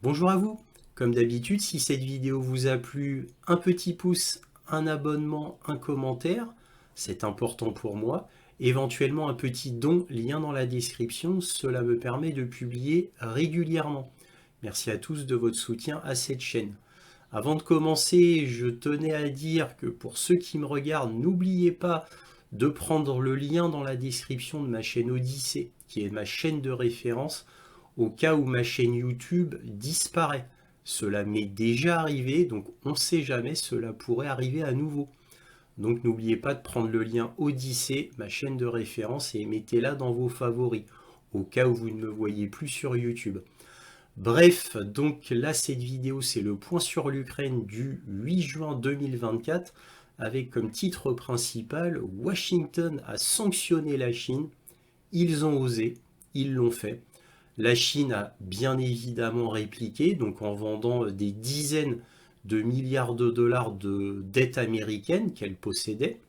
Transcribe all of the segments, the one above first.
Bonjour à vous. Comme d'habitude, si cette vidéo vous a plu, un petit pouce, un abonnement, un commentaire, c'est important pour moi. Éventuellement un petit don, lien dans la description, cela me permet de publier régulièrement. Merci à tous de votre soutien à cette chaîne. Avant de commencer, je tenais à dire que pour ceux qui me regardent, n'oubliez pas de prendre le lien dans la description de ma chaîne Odyssée, qui est ma chaîne de référence, au cas où ma chaîne YouTube disparaît. Cela m'est déjà arrivé, donc on ne sait jamais, cela pourrait arriver à nouveau. Donc n'oubliez pas de prendre le lien Odyssée, ma chaîne de référence, et mettez-la dans vos favoris, au cas où vous ne me voyez plus sur YouTube. Bref, donc là cette vidéo c'est le point sur l'Ukraine du 8 juin 2024 avec comme titre principal Washington a sanctionné la Chine, ils ont osé, ils l'ont fait. La Chine a bien évidemment répliqué, donc en vendant des dizaines de milliards de dollars de dettes américaines qu'elle possédait.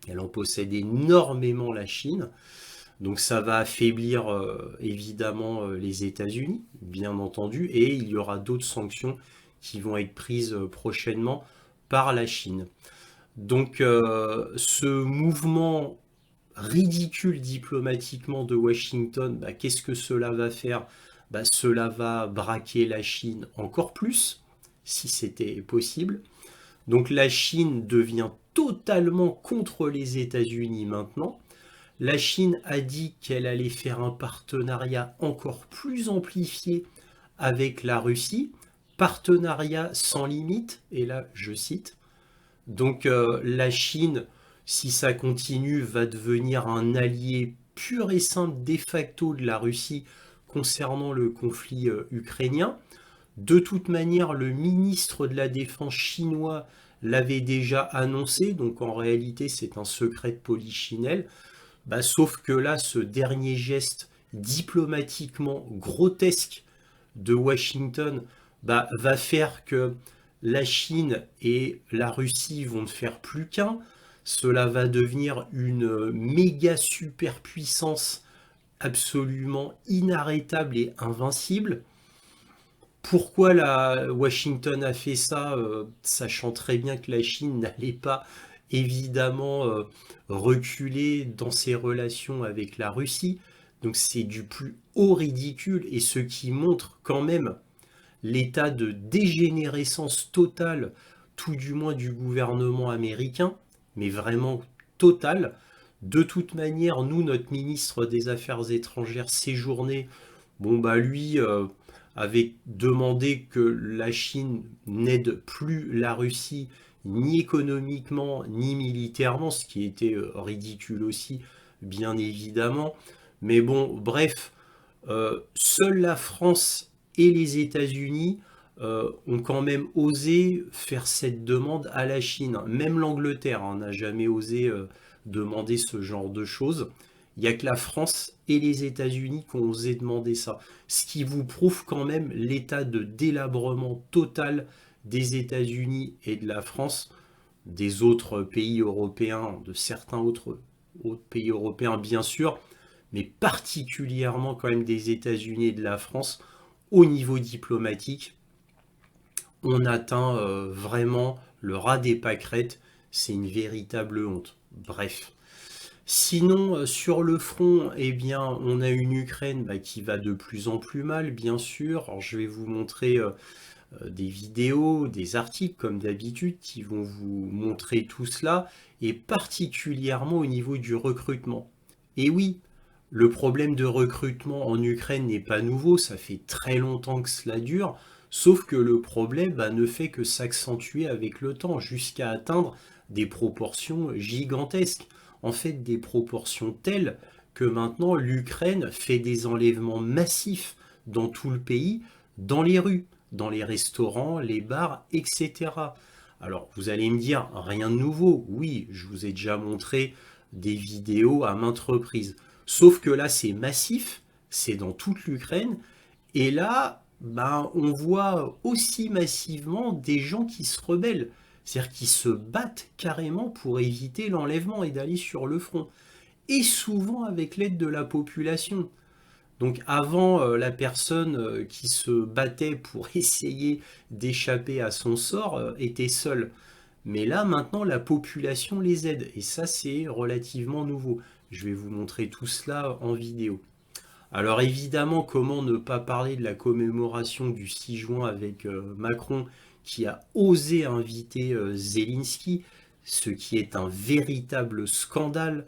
Elle en possède énormément la Chine. Donc ça va affaiblir évidemment les États-Unis, bien entendu, et il y aura d'autres sanctions qui vont être prises prochainement par la Chine. Donc ce mouvement ridicule diplomatiquement de Washington, qu'est-ce que cela va faire? Cela va braquer la Chine encore plus, si c'était possible. Donc la Chine devient totalement contre les États-Unis maintenant. La Chine a dit qu'elle allait faire un partenariat encore plus amplifié avec la Russie, partenariat sans limite, et là je cite. Donc la Chine, si ça continue, va devenir un allié pur et simple de facto de la Russie concernant le conflit ukrainien. De toute manière, le ministre de la Défense chinois l'avait déjà annoncé, donc en réalité c'est un secret de polichinelle. Sauf que là, ce dernier geste diplomatiquement grotesque de Washington va faire que la Chine et la Russie vont ne faire plus qu'un. Cela va devenir une méga superpuissance absolument inarrêtable et invincible. Pourquoi la Washington a fait ça, sachant très bien que la Chine n'allait pas évidemment reculer dans ses relations avec la Russie. Donc c'est du plus haut ridicule et ce qui montre quand même l'état de dégénérescence totale, tout du moins du gouvernement américain, mais vraiment totale. De toute manière, nous, notre ministre des Affaires étrangères séjourné, lui avait demandé que la Chine n'aide plus la Russie ni économiquement ni militairement, ce qui était ridicule aussi, bien évidemment. Mais bon, bref, seule la France et les États-Unis ont quand même osé faire cette demande à la Chine. Même l'Angleterre n'a jamais osé demander ce genre de choses. Il n'y a que la France et les États-Unis qui ont osé demander ça. Ce qui vous prouve quand même l'état de délabrement total des États-Unis et de la France, des autres pays européens, de certains autres pays européens bien sûr, mais particulièrement quand même des États-Unis et de la France au niveau diplomatique. On atteint vraiment le ras des pâquerettes, c'est une véritable honte. Bref. Sinon, sur le front, eh bien, on a une Ukraine qui va de plus en plus mal, bien sûr. Alors, je vais vous montrer des vidéos, des articles, comme d'habitude, qui vont vous montrer tout cela, et particulièrement au niveau du recrutement. Et oui, le problème de recrutement en Ukraine n'est pas nouveau, ça fait très longtemps que cela dure, sauf que le problème ne fait que s'accentuer avec le temps, jusqu'à atteindre des proportions gigantesques. En fait, des proportions telles que maintenant l'Ukraine fait des enlèvements massifs dans tout le pays, dans les rues, dans les restaurants, les bars, etc. Alors, vous allez me dire, rien de nouveau. Oui, je vous ai déjà montré des vidéos à maintes reprises. Sauf que là, c'est massif, c'est dans toute l'Ukraine. Et là, on voit aussi massivement des gens qui se rebellent. C'est-à-dire qui se battent carrément pour éviter l'enlèvement et d'aller sur le front. Et souvent avec l'aide de la population. Donc avant, la personne qui se battait pour essayer d'échapper à son sort était seule. Mais là, maintenant, la population les aide. Et ça, c'est relativement nouveau. Je vais vous montrer tout cela en vidéo. Alors évidemment, comment ne pas parler de la commémoration du 6 juin avec Macron qui a osé inviter Zelensky, ce qui est un véritable scandale.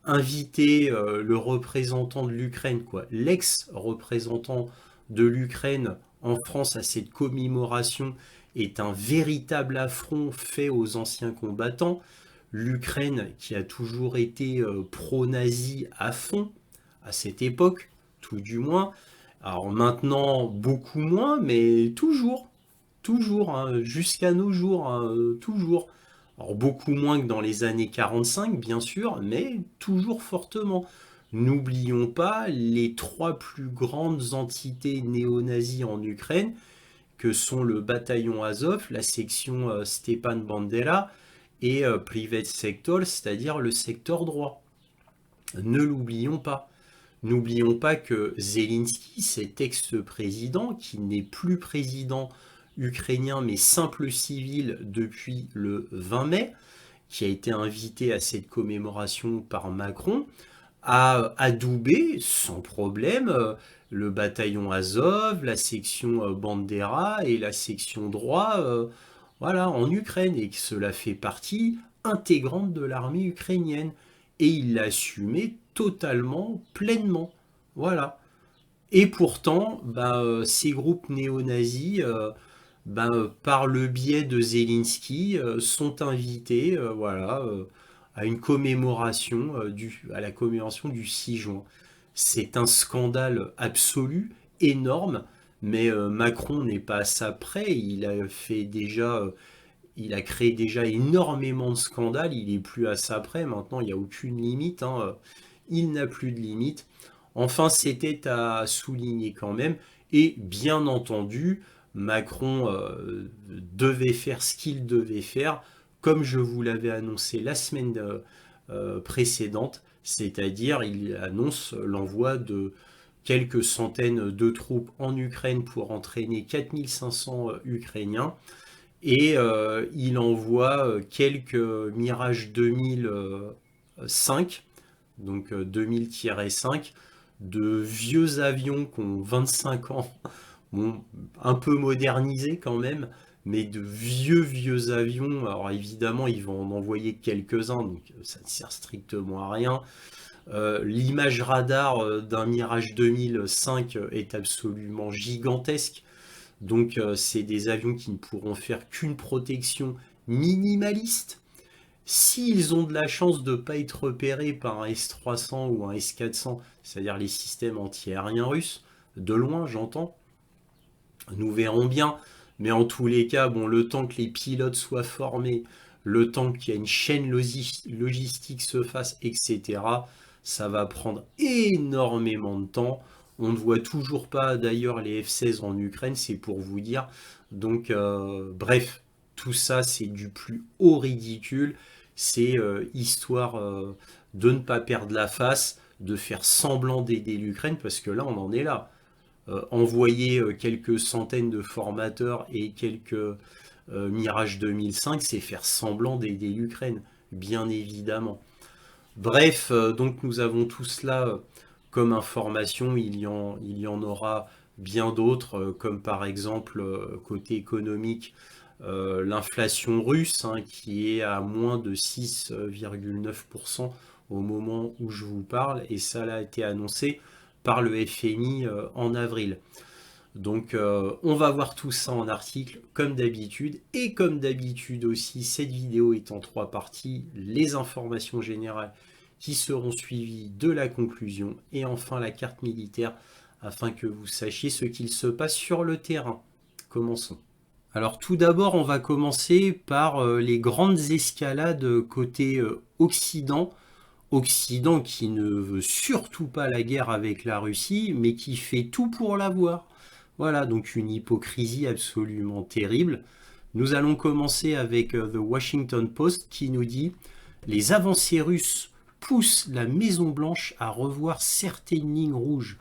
Inviter le représentant de l'Ukraine, quoi, l'ex-représentant de l'Ukraine en France à cette commémoration est un véritable affront fait aux anciens combattants. L'Ukraine qui a toujours été pro-nazi à fond à cette époque, tout du moins. Alors maintenant, beaucoup moins, mais toujours, hein, jusqu'à nos jours, hein, toujours. Alors beaucoup moins que dans les années 45, bien sûr, mais toujours fortement. N'oublions pas les trois plus grandes entités néo-nazies en Ukraine, que sont le bataillon Azov, la section Stepan Bandera et Private Sector, c'est-à-dire le secteur droit. Ne l'oublions pas. N'oublions pas que Zelensky, cet ex-président, qui n'est plus président ukrainien mais simple civil depuis le 20 mai, qui a été invité à cette commémoration par Macron, a adoubé sans problème le bataillon Azov, la section Bandera et la section droit voilà, en Ukraine, et que cela fait partie intégrante de l'armée ukrainienne. Et il l'a assumé totalement, pleinement. Voilà. Et pourtant, ces groupes néo-nazis, par le biais de Zelensky, sont invités voilà, à une commémoration, à la commémoration du 6 juin. C'est un scandale absolu, énorme, mais Macron n'est pas à ça près. Il a créé déjà énormément de scandales, il est plus à ça près. Maintenant, il n'y a aucune limite, hein. Il n'a plus de limite. Enfin, c'était à souligner quand même. Et bien entendu, Macron devait faire ce qu'il devait faire, comme je vous l'avais annoncé la semaine précédente, c'est-à-dire il annonce l'envoi de quelques centaines de troupes en Ukraine pour entraîner 4500 Ukrainiens, et il envoie quelques Mirage 2005, donc 2000-5, de vieux avions qui ont 25 ans, bon, un peu modernisés quand même, mais de vieux avions. Alors évidemment, ils vont en envoyer quelques-uns, donc ça ne sert strictement à rien. L'image radar d'un Mirage 2005 est absolument gigantesque. Donc c'est des avions qui ne pourront faire qu'une protection minimaliste. S'ils ont de la chance de ne pas être repérés par un S-300 ou un S-400, c'est-à-dire les systèmes anti-aériens russes, de loin j'entends, nous verrons bien. Mais en tous les cas, bon, le temps que les pilotes soient formés, le temps qu'il y ait une chaîne logistique se fasse, etc., ça va prendre énormément de temps. On ne voit toujours pas d'ailleurs les F-16 en Ukraine, c'est pour vous dire. Donc, bref, tout ça, c'est du plus haut ridicule. C'est histoire de ne pas perdre la face, de faire semblant d'aider l'Ukraine, parce que là, on en est là. Envoyer quelques centaines de formateurs et quelques Mirage 2005, c'est faire semblant d'aider l'Ukraine, bien évidemment. Bref, donc nous avons tout cela comme information. Il y en aura bien d'autres, comme par exemple, côté économique, l'inflation russe, hein, qui est à moins de 6,9% au moment où je vous parle, et ça a été annoncé par le FMI en avril. Donc on va voir tout ça en article comme d'habitude, et comme d'habitude aussi, cette vidéo est en 3 parties: les informations générales qui seront suivies de la conclusion, et enfin la carte militaire, afin que vous sachiez ce qu'il se passe sur le terrain. Commençons. Alors tout d'abord, on va commencer par les grandes escalades côté Occident. Occident qui ne veut surtout pas la guerre avec la Russie, mais qui fait tout pour l'avoir. Voilà, donc une hypocrisie absolument terrible. Nous allons commencer avec The Washington Post qui nous dit: les avancées russes poussent la Maison-Blanche à revoir certaines lignes rouges.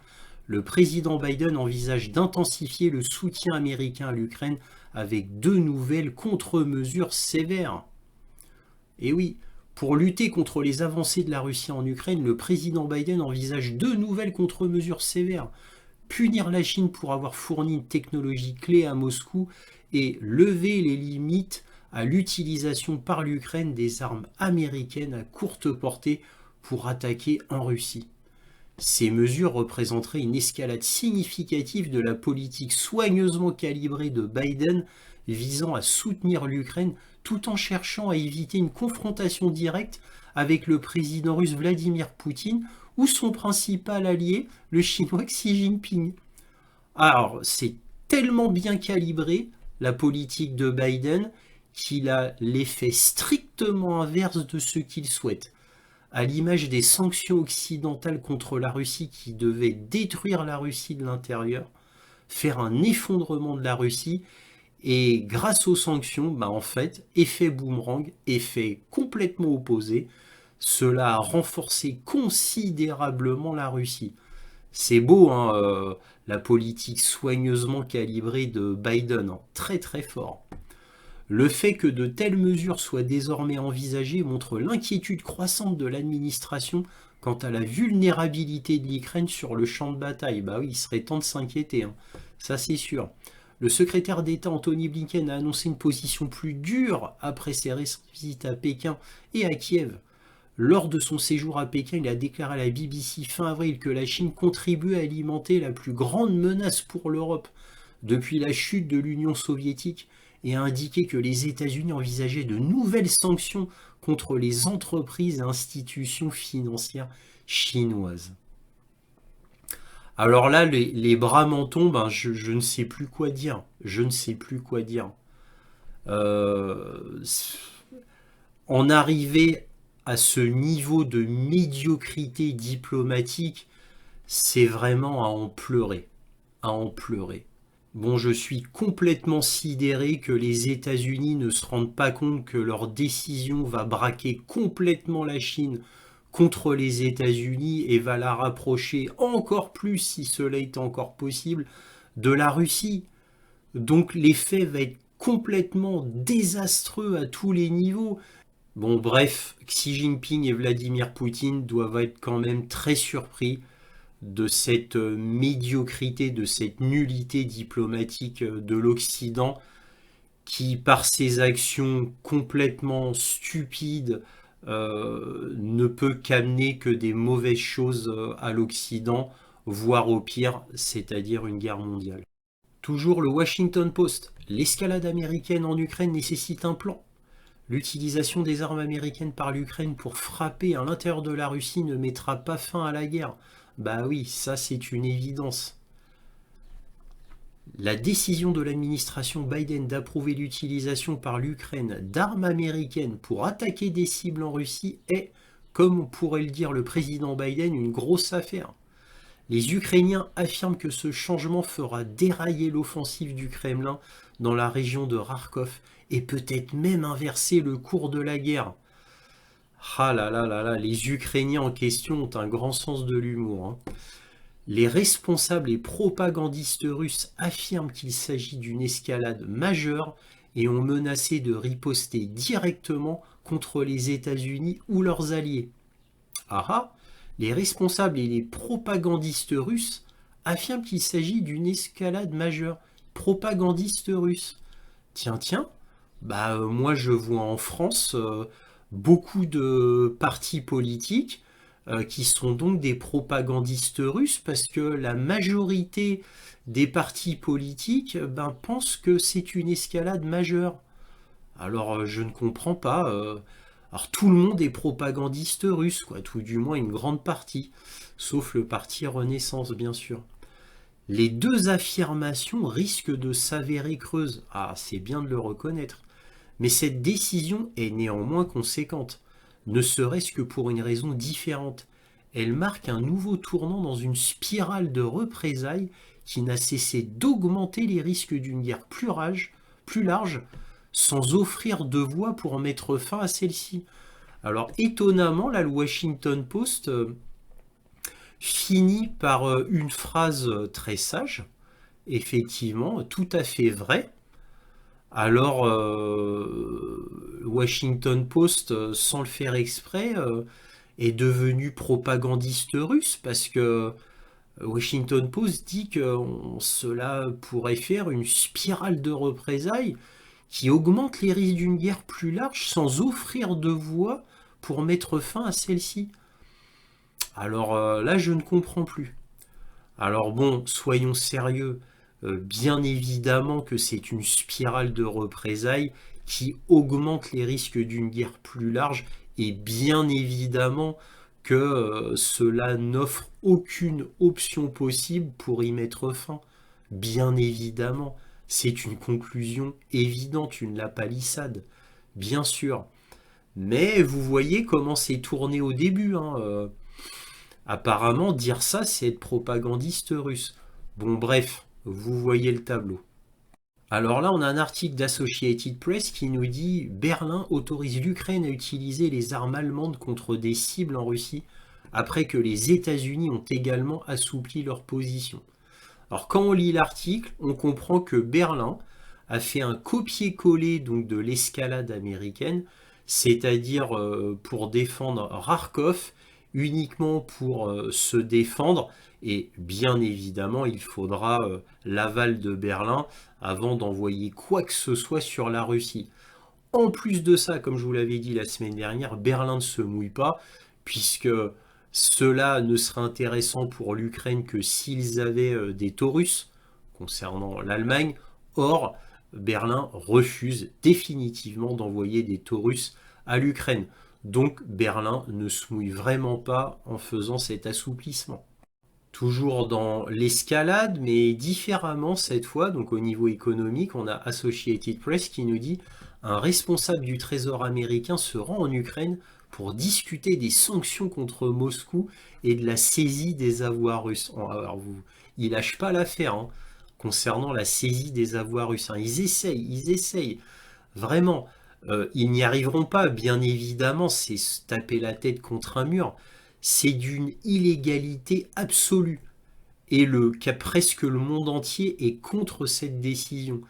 Le président Biden envisage d'intensifier le soutien américain à l'Ukraine avec 2 nouvelles contre-mesures sévères. Et oui, pour lutter contre les avancées de la Russie en Ukraine, le président Biden envisage 2 nouvelles contre-mesures sévères. Punir la Chine pour avoir fourni une technologie clé à Moscou et lever les limites à l'utilisation par l'Ukraine des armes américaines à courte portée pour attaquer en Russie. Ces mesures représenteraient une escalade significative de la politique soigneusement calibrée de Biden visant à soutenir l'Ukraine tout en cherchant à éviter une confrontation directe avec le président russe Vladimir Poutine ou son principal allié, le chinois Xi Jinping. Alors, c'est tellement bien calibré, la politique de Biden, qu'il a l'effet strictement inverse de ce qu'il souhaite. À l'image des sanctions occidentales contre la Russie qui devaient détruire la Russie de l'intérieur, faire un effondrement de la Russie, et grâce aux sanctions, en fait, effet boomerang, effet complètement opposé, cela a renforcé considérablement la Russie. C'est beau, hein, la politique soigneusement calibrée de Biden, hein, très très fort. Le fait que de telles mesures soient désormais envisagées montre l'inquiétude croissante de l'administration quant à la vulnérabilité de l'Ukraine sur le champ de bataille. Bah oui, il serait temps de s'inquiéter, hein. Ça c'est sûr. Le secrétaire d'État Anthony Blinken a annoncé une position plus dure après ses récentes visites à Pékin et à Kiev. Lors de son séjour à Pékin, il a déclaré à la BBC fin avril que la Chine contribue à alimenter la plus grande menace pour l'Europe depuis la chute de l'Union soviétique et a indiqué que les États-Unis envisageaient de nouvelles sanctions contre les entreprises et institutions financières chinoises. Alors là, les bras m'en tombent, hein, je ne sais plus quoi dire. Je ne sais plus quoi dire. Euh, en arriver à ce niveau de médiocrité diplomatique, c'est vraiment à en pleurer. À en pleurer. Bon, je suis complètement sidéré que les États-Unis ne se rendent pas compte que leur décision va braquer complètement la Chine contre les États-Unis et va la rapprocher encore plus, si cela est encore possible, de la Russie. Donc l'effet va être complètement désastreux à tous les niveaux. Bon, bref, Xi Jinping et Vladimir Poutine doivent être quand même très surpris de cette médiocrité, de cette nullité diplomatique de l'Occident qui, par ses actions complètement stupides, ne peut qu'amener que des mauvaises choses à l'Occident, voire au pire, c'est-à-dire une guerre mondiale. Toujours le Washington Post. L'escalade américaine en Ukraine nécessite un plan. L'utilisation des armes américaines par l'Ukraine pour frapper à l'intérieur de la Russie ne mettra pas fin à la guerre. Bah oui, ça c'est une évidence. La décision de l'administration Biden d'approuver l'utilisation par l'Ukraine d'armes américaines pour attaquer des cibles en Russie est, comme pourrait le dire le président Biden, une grosse affaire. Les Ukrainiens affirment que ce changement fera dérailler l'offensive du Kremlin dans la région de Kharkov et peut-être même inverser le cours de la guerre. Ah là là là là, les Ukrainiens en question ont un grand sens de l'humour, hein. Les responsables et propagandistes russes affirment qu'il s'agit d'une escalade majeure et ont menacé de riposter directement contre les États-Unis ou leurs alliés. Ah ah, les responsables et les propagandistes russes affirment qu'il s'agit d'une escalade majeure. Propagandistes russes. Tiens, tiens, moi je vois en France beaucoup de partis politiques qui sont donc des propagandistes russes parce que la majorité des partis politiques pensent que c'est une escalade majeure. Alors je ne comprends pas. Alors tout le monde est propagandiste russe, quoi, tout du moins une grande partie, sauf le parti Renaissance bien sûr. Les deux affirmations risquent de s'avérer creuses. Ah, c'est bien de le reconnaître. Mais cette décision est néanmoins conséquente, ne serait-ce que pour une raison différente. Elle marque un nouveau tournant dans une spirale de représailles qui n'a cessé d'augmenter les risques d'une guerre plus large, sans offrir de voie pour mettre fin à celle-ci. Alors étonnamment, là, le Washington Post finit par une phrase très sage, effectivement, tout à fait vraie. Alors, Washington Post, sans le faire exprès, est devenu propagandiste russe parce que Washington Post dit que cela pourrait faire une spirale de représailles qui augmente les risques d'une guerre plus large sans offrir de voie pour mettre fin à celle-ci. Alors là, je ne comprends plus. Alors bon, soyons sérieux. Bien évidemment que c'est une spirale de représailles qui augmente les risques d'une guerre plus large et bien évidemment que cela n'offre aucune option possible pour y mettre fin. Bien évidemment, c'est une conclusion évidente, une lapalissade, bien sûr. Mais vous voyez comment c'est tourné au début, hein. Apparemment, dire ça, c'est être propagandiste russe. Bon, bref, vous voyez le tableau. Alors là, on a un article d'Associated Press qui nous dit Berlin autorise l'Ukraine à utiliser les armes allemandes contre des cibles en Russie après que les États-Unis ont également assoupli leur position. Alors quand on lit l'article, on comprend que Berlin a fait un copier-coller donc de l'escalade américaine, c'est-à-dire pour défendre Kharkov, uniquement pour se défendre, et bien évidemment il faudra l'aval de Berlin avant d'envoyer quoi que ce soit sur la Russie. En plus de ça, comme je vous l'avais dit la semaine dernière, Berlin ne se mouille pas, puisque cela ne serait intéressant pour l'Ukraine que s'ils avaient des Taurus concernant l'Allemagne. Or, Berlin refuse définitivement d'envoyer des Taurus à l'Ukraine. Donc Berlin ne se mouille vraiment pas en faisant cet assouplissement. Toujours dans l'escalade, mais différemment cette fois, donc au niveau économique, on a Associated Press qui nous dit un responsable du Trésor américain se rend en Ukraine pour discuter des sanctions contre Moscou et de la saisie des avoirs russes. Alors ils lâchent pas l'affaire hein, concernant la saisie des avoirs russes. Hein. Ils essayent, vraiment. Ils n'y arriveront pas, bien évidemment, c'est se taper la tête contre un mur. C'est d'une illégalité absolue. Et presque le monde entier est contre cette décision.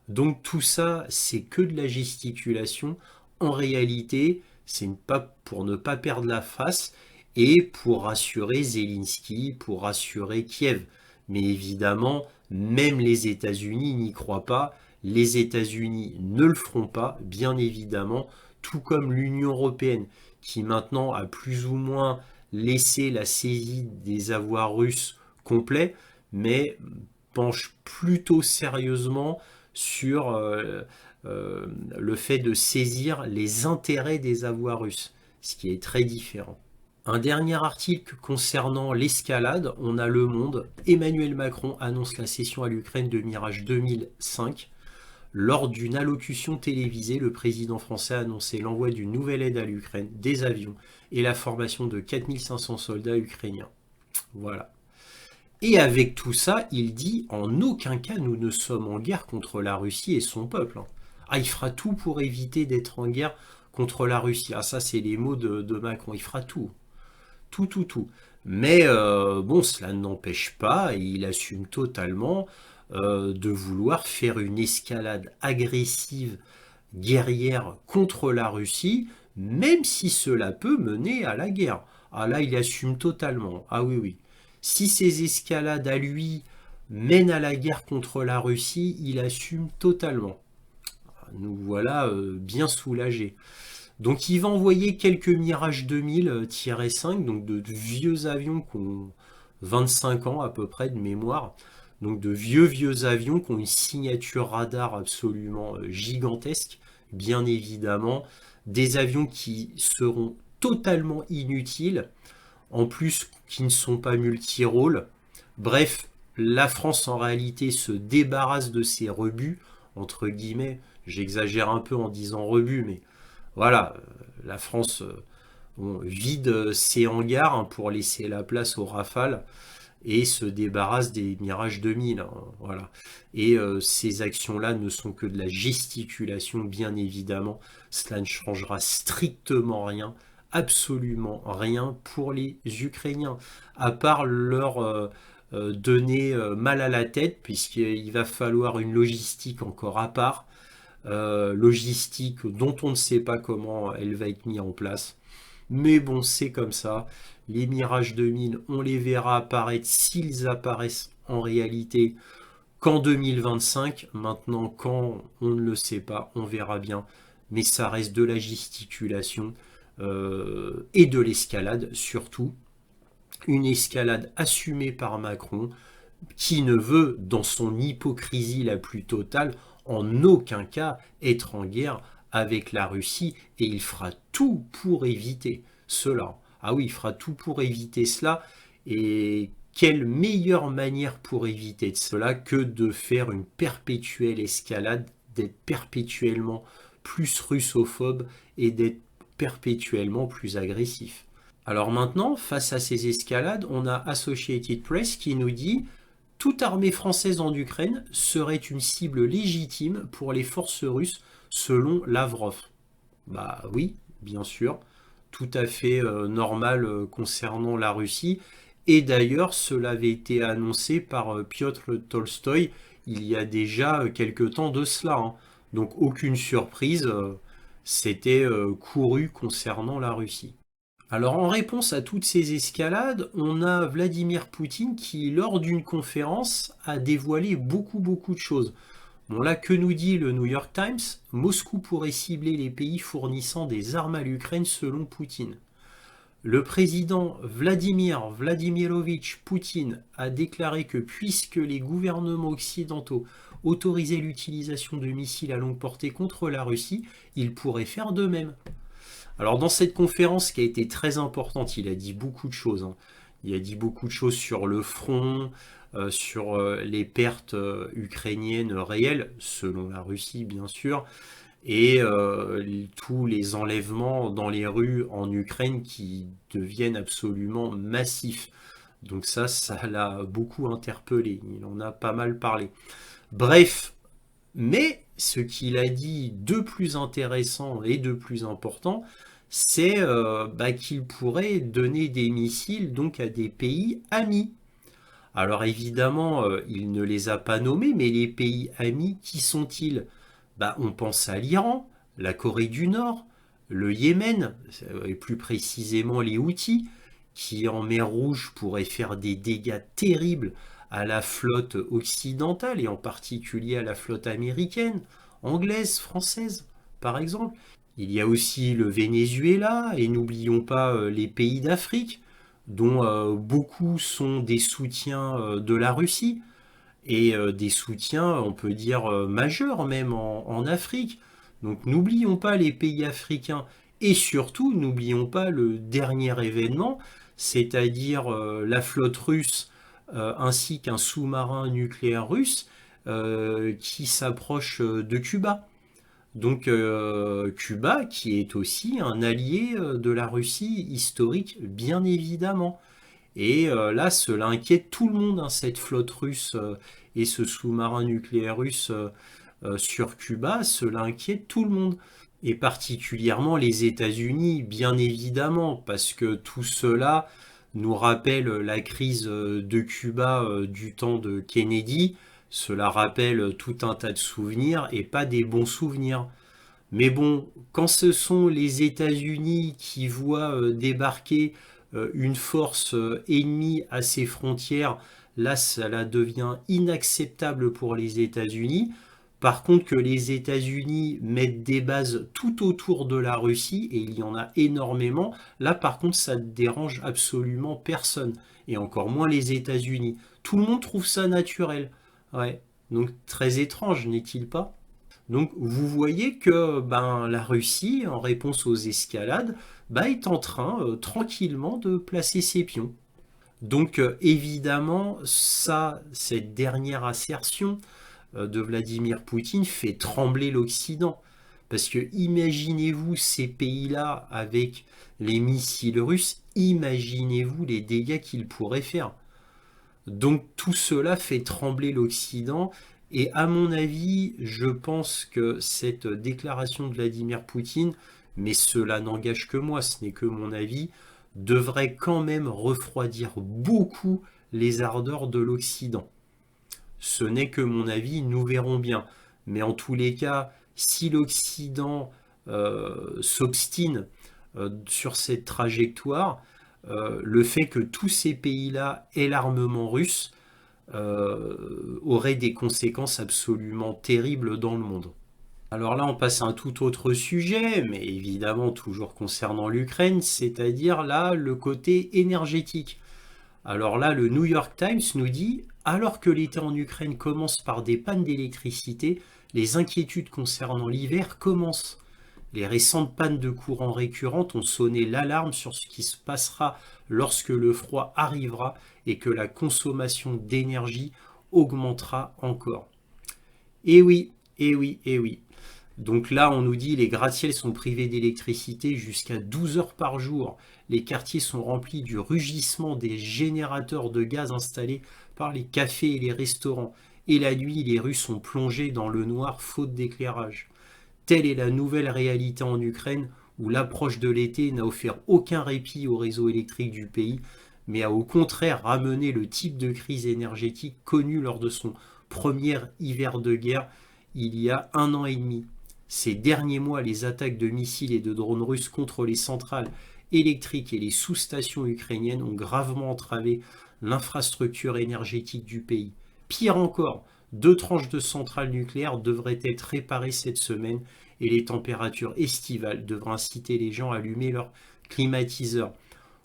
Donc tout ça, c'est que de la gesticulation. En réalité, c'est pas pour ne pas perdre la face et pour rassurer Zelensky, pour rassurer Kiev. Mais évidemment, même les États-Unis n'y croient pas. Les États-Unis ne le feront pas, bien évidemment, tout comme l'Union européenne, qui maintenant a plus ou moins laissé la saisie des avoirs russes complet, mais penche plutôt sérieusement sur le fait de saisir les intérêts des avoirs russes, ce qui est très différent. Un dernier article concernant l'escalade, on a Le Monde. Emmanuel Macron annonce la cession à l'Ukraine de Mirage 2005. Lors d'une allocution télévisée, le président français a annoncé l'envoi d'une nouvelle aide à l'Ukraine, des avions et la formation de 4500 soldats ukrainiens. Voilà. Et avec tout ça, il dit en aucun cas nous ne sommes en guerre contre la Russie et son peuple. Ah, il fera tout pour éviter d'être en guerre contre la Russie. Ah, ça, c'est les mots de Macron. Il fera tout. Tout, tout, tout. Mais bon, cela n'empêche pas, et il assume totalement, de vouloir faire une escalade agressive, guerrière contre la Russie, même si cela peut mener à la guerre. Ah là, il assume totalement. Ah oui, oui. Si ces escalades à lui mènent à la guerre contre la Russie, il assume totalement. Nous voilà bien soulagés. Donc il va envoyer quelques Mirage 2000-5, donc de vieux avions qui ont 25 ans à peu près de mémoire. Donc de vieux avions qui ont une signature radar absolument gigantesque, bien évidemment. Des avions qui seront totalement inutiles, en plus qui ne sont pas multi-rôles. Bref, la France en réalité se débarrasse de ses rebuts, entre guillemets. J'exagère un peu en disant rebuts, mais voilà, la France vide ses hangars hein, pour laisser la place aux Rafales et se débarrasse des Mirage 2000. Hein, voilà. Et ces actions-là ne sont que de la gesticulation, bien évidemment. Cela ne changera strictement rien absolument rien pour les Ukrainiens, à part leur donner mal à la tête, puisqu'il va falloir une logistique encore à part, logistique dont on ne sait pas comment elle va être mise en place. Mais bon, c'est comme ça. Les Mirage 2000, on les verra apparaître s'ils apparaissent en réalité qu'en 2025. Maintenant, quand on ne le sait pas, on verra bien. Mais ça reste de la gesticulation et de l'escalade surtout. Une escalade assumée par Macron qui ne veut, dans son hypocrisie la plus totale, en aucun cas être en guerre avec la Russie et il fera tout pour éviter cela. Ah oui, il fera tout pour éviter cela et quelle meilleure manière pour éviter cela que de faire une perpétuelle escalade, d'être perpétuellement plus russophobe et d'être perpétuellement plus agressif. Alors maintenant, face à ces escalades, on a Associated Press qui nous dit toute armée française en Ukraine serait une cible légitime pour les forces russes selon Lavrov. Bah oui, bien sûr, tout à fait normal concernant la Russie. Et d'ailleurs, cela avait été annoncé par Piotr Tolstoï il y a déjà quelque temps de cela, hein. Donc aucune surprise, c'était couru concernant la Russie. Alors en réponse à toutes ces escalades, on a Vladimir Poutine qui, lors d'une conférence, a dévoilé beaucoup de choses. Bon là, que nous dit le New York Times? Moscou pourrait cibler les pays fournissant des armes à l'Ukraine selon Poutine. Le président Vladimir Vladimirovitch Poutine a déclaré que puisque les gouvernements occidentaux autorisaient l'utilisation de missiles à longue portée contre la Russie, ils pourraient faire de même. Alors dans cette conférence qui a été très importante, il a dit beaucoup de choses, hein. Il a dit beaucoup de choses sur le front, sur les pertes ukrainiennes réelles, selon la Russie bien sûr, et tous les enlèvements dans les rues en Ukraine qui deviennent absolument massifs. Donc ça l'a beaucoup interpellé, il en a pas mal parlé. Bref, mais ce qu'il a dit de plus intéressant et de plus important, c'est qu'il pourrait donner des missiles donc à des pays amis. Alors évidemment, il ne les a pas nommés, mais les pays amis, qui sont-ils? On pense à l'Iran, la Corée du Nord, le Yémen, et plus précisément les Houthis, qui en mer Rouge pourraient faire des dégâts terribles à la flotte occidentale et en particulier à la flotte américaine, anglaise, française, par exemple. Il y a aussi le Venezuela et n'oublions pas les pays d'Afrique, dont beaucoup sont des soutiens de la Russie et des soutiens, on peut dire, majeurs même en Afrique. Donc n'oublions pas les pays africains et surtout n'oublions pas le dernier événement, c'est-à-dire la flotte russe ainsi qu'un sous-marin nucléaire russe qui s'approche de Cuba. Donc Cuba qui est aussi un allié de la Russie historique, bien évidemment. Et là, cela inquiète tout le monde, hein, cette flotte russe et ce sous-marin nucléaire russe sur Cuba, cela inquiète tout le monde. Et particulièrement les États-Unis, bien évidemment, parce que tout cela nous rappelle la crise de Cuba du temps de Kennedy. Cela rappelle tout un tas de souvenirs et pas des bons souvenirs. Mais bon, quand ce sont les États-Unis qui voient débarquer une force ennemie à ses frontières, là, cela devient inacceptable pour les États-Unis. Par contre, que les États-Unis mettent des bases tout autour de la Russie, et il y en a énormément, là, par contre, ça ne dérange absolument personne. Et encore moins les États-Unis. Tout le monde trouve ça naturel. Ouais. Donc, très étrange, n'est-il pas? Donc vous voyez que la Russie, en réponse aux escalades, est en train tranquillement de placer ses pions. Donc évidemment, cette dernière assertion de Vladimir Poutine fait trembler l'Occident. Parce que imaginez-vous ces pays-là avec les missiles russes, imaginez-vous les dégâts qu'ils pourraient faire. Donc tout cela fait trembler l'Occident et à mon avis, je pense que cette déclaration de Vladimir Poutine mais cela n'engage que moi, ce n'est que mon avis, devrait quand même refroidir beaucoup les ardeurs de l'Occident. Ce n'est que mon avis, nous verrons bien. Mais en tous les cas, si l'Occident s'obstine sur cette trajectoire, le fait que tous ces pays-là aient l'armement russe aurait des conséquences absolument terribles dans le monde. Alors là, on passe à un tout autre sujet, mais évidemment toujours concernant l'Ukraine, c'est-à-dire là, le côté énergétique. Alors là, le New York Times nous dit, alors que l'été en Ukraine commence par des pannes d'électricité, les inquiétudes concernant l'hiver commencent. Les récentes pannes de courant récurrentes ont sonné l'alarme sur ce qui se passera lorsque le froid arrivera et que la consommation d'énergie augmentera encore. Et oui, et oui, et oui. Donc là, on nous dit les gratte-ciels sont privés d'électricité jusqu'à 12 heures par jour. Les quartiers sont remplis du rugissement des générateurs de gaz installés par les cafés et les restaurants. Et la nuit, les rues sont plongées dans le noir faute d'éclairage. Telle est la nouvelle réalité en Ukraine où l'approche de l'été n'a offert aucun répit au réseau électrique du pays, mais a au contraire ramené le type de crise énergétique connu lors de son premier hiver de guerre il y a 1 an et demi. Ces derniers mois, les attaques de missiles et de drones russes contre les centrales électriques et les sous-stations ukrainiennes ont gravement entravé l'infrastructure énergétique du pays. Pire encore, 2 tranches de centrales nucléaires devraient être réparées cette semaine et les températures estivales devraient inciter les gens à allumer leurs climatiseurs.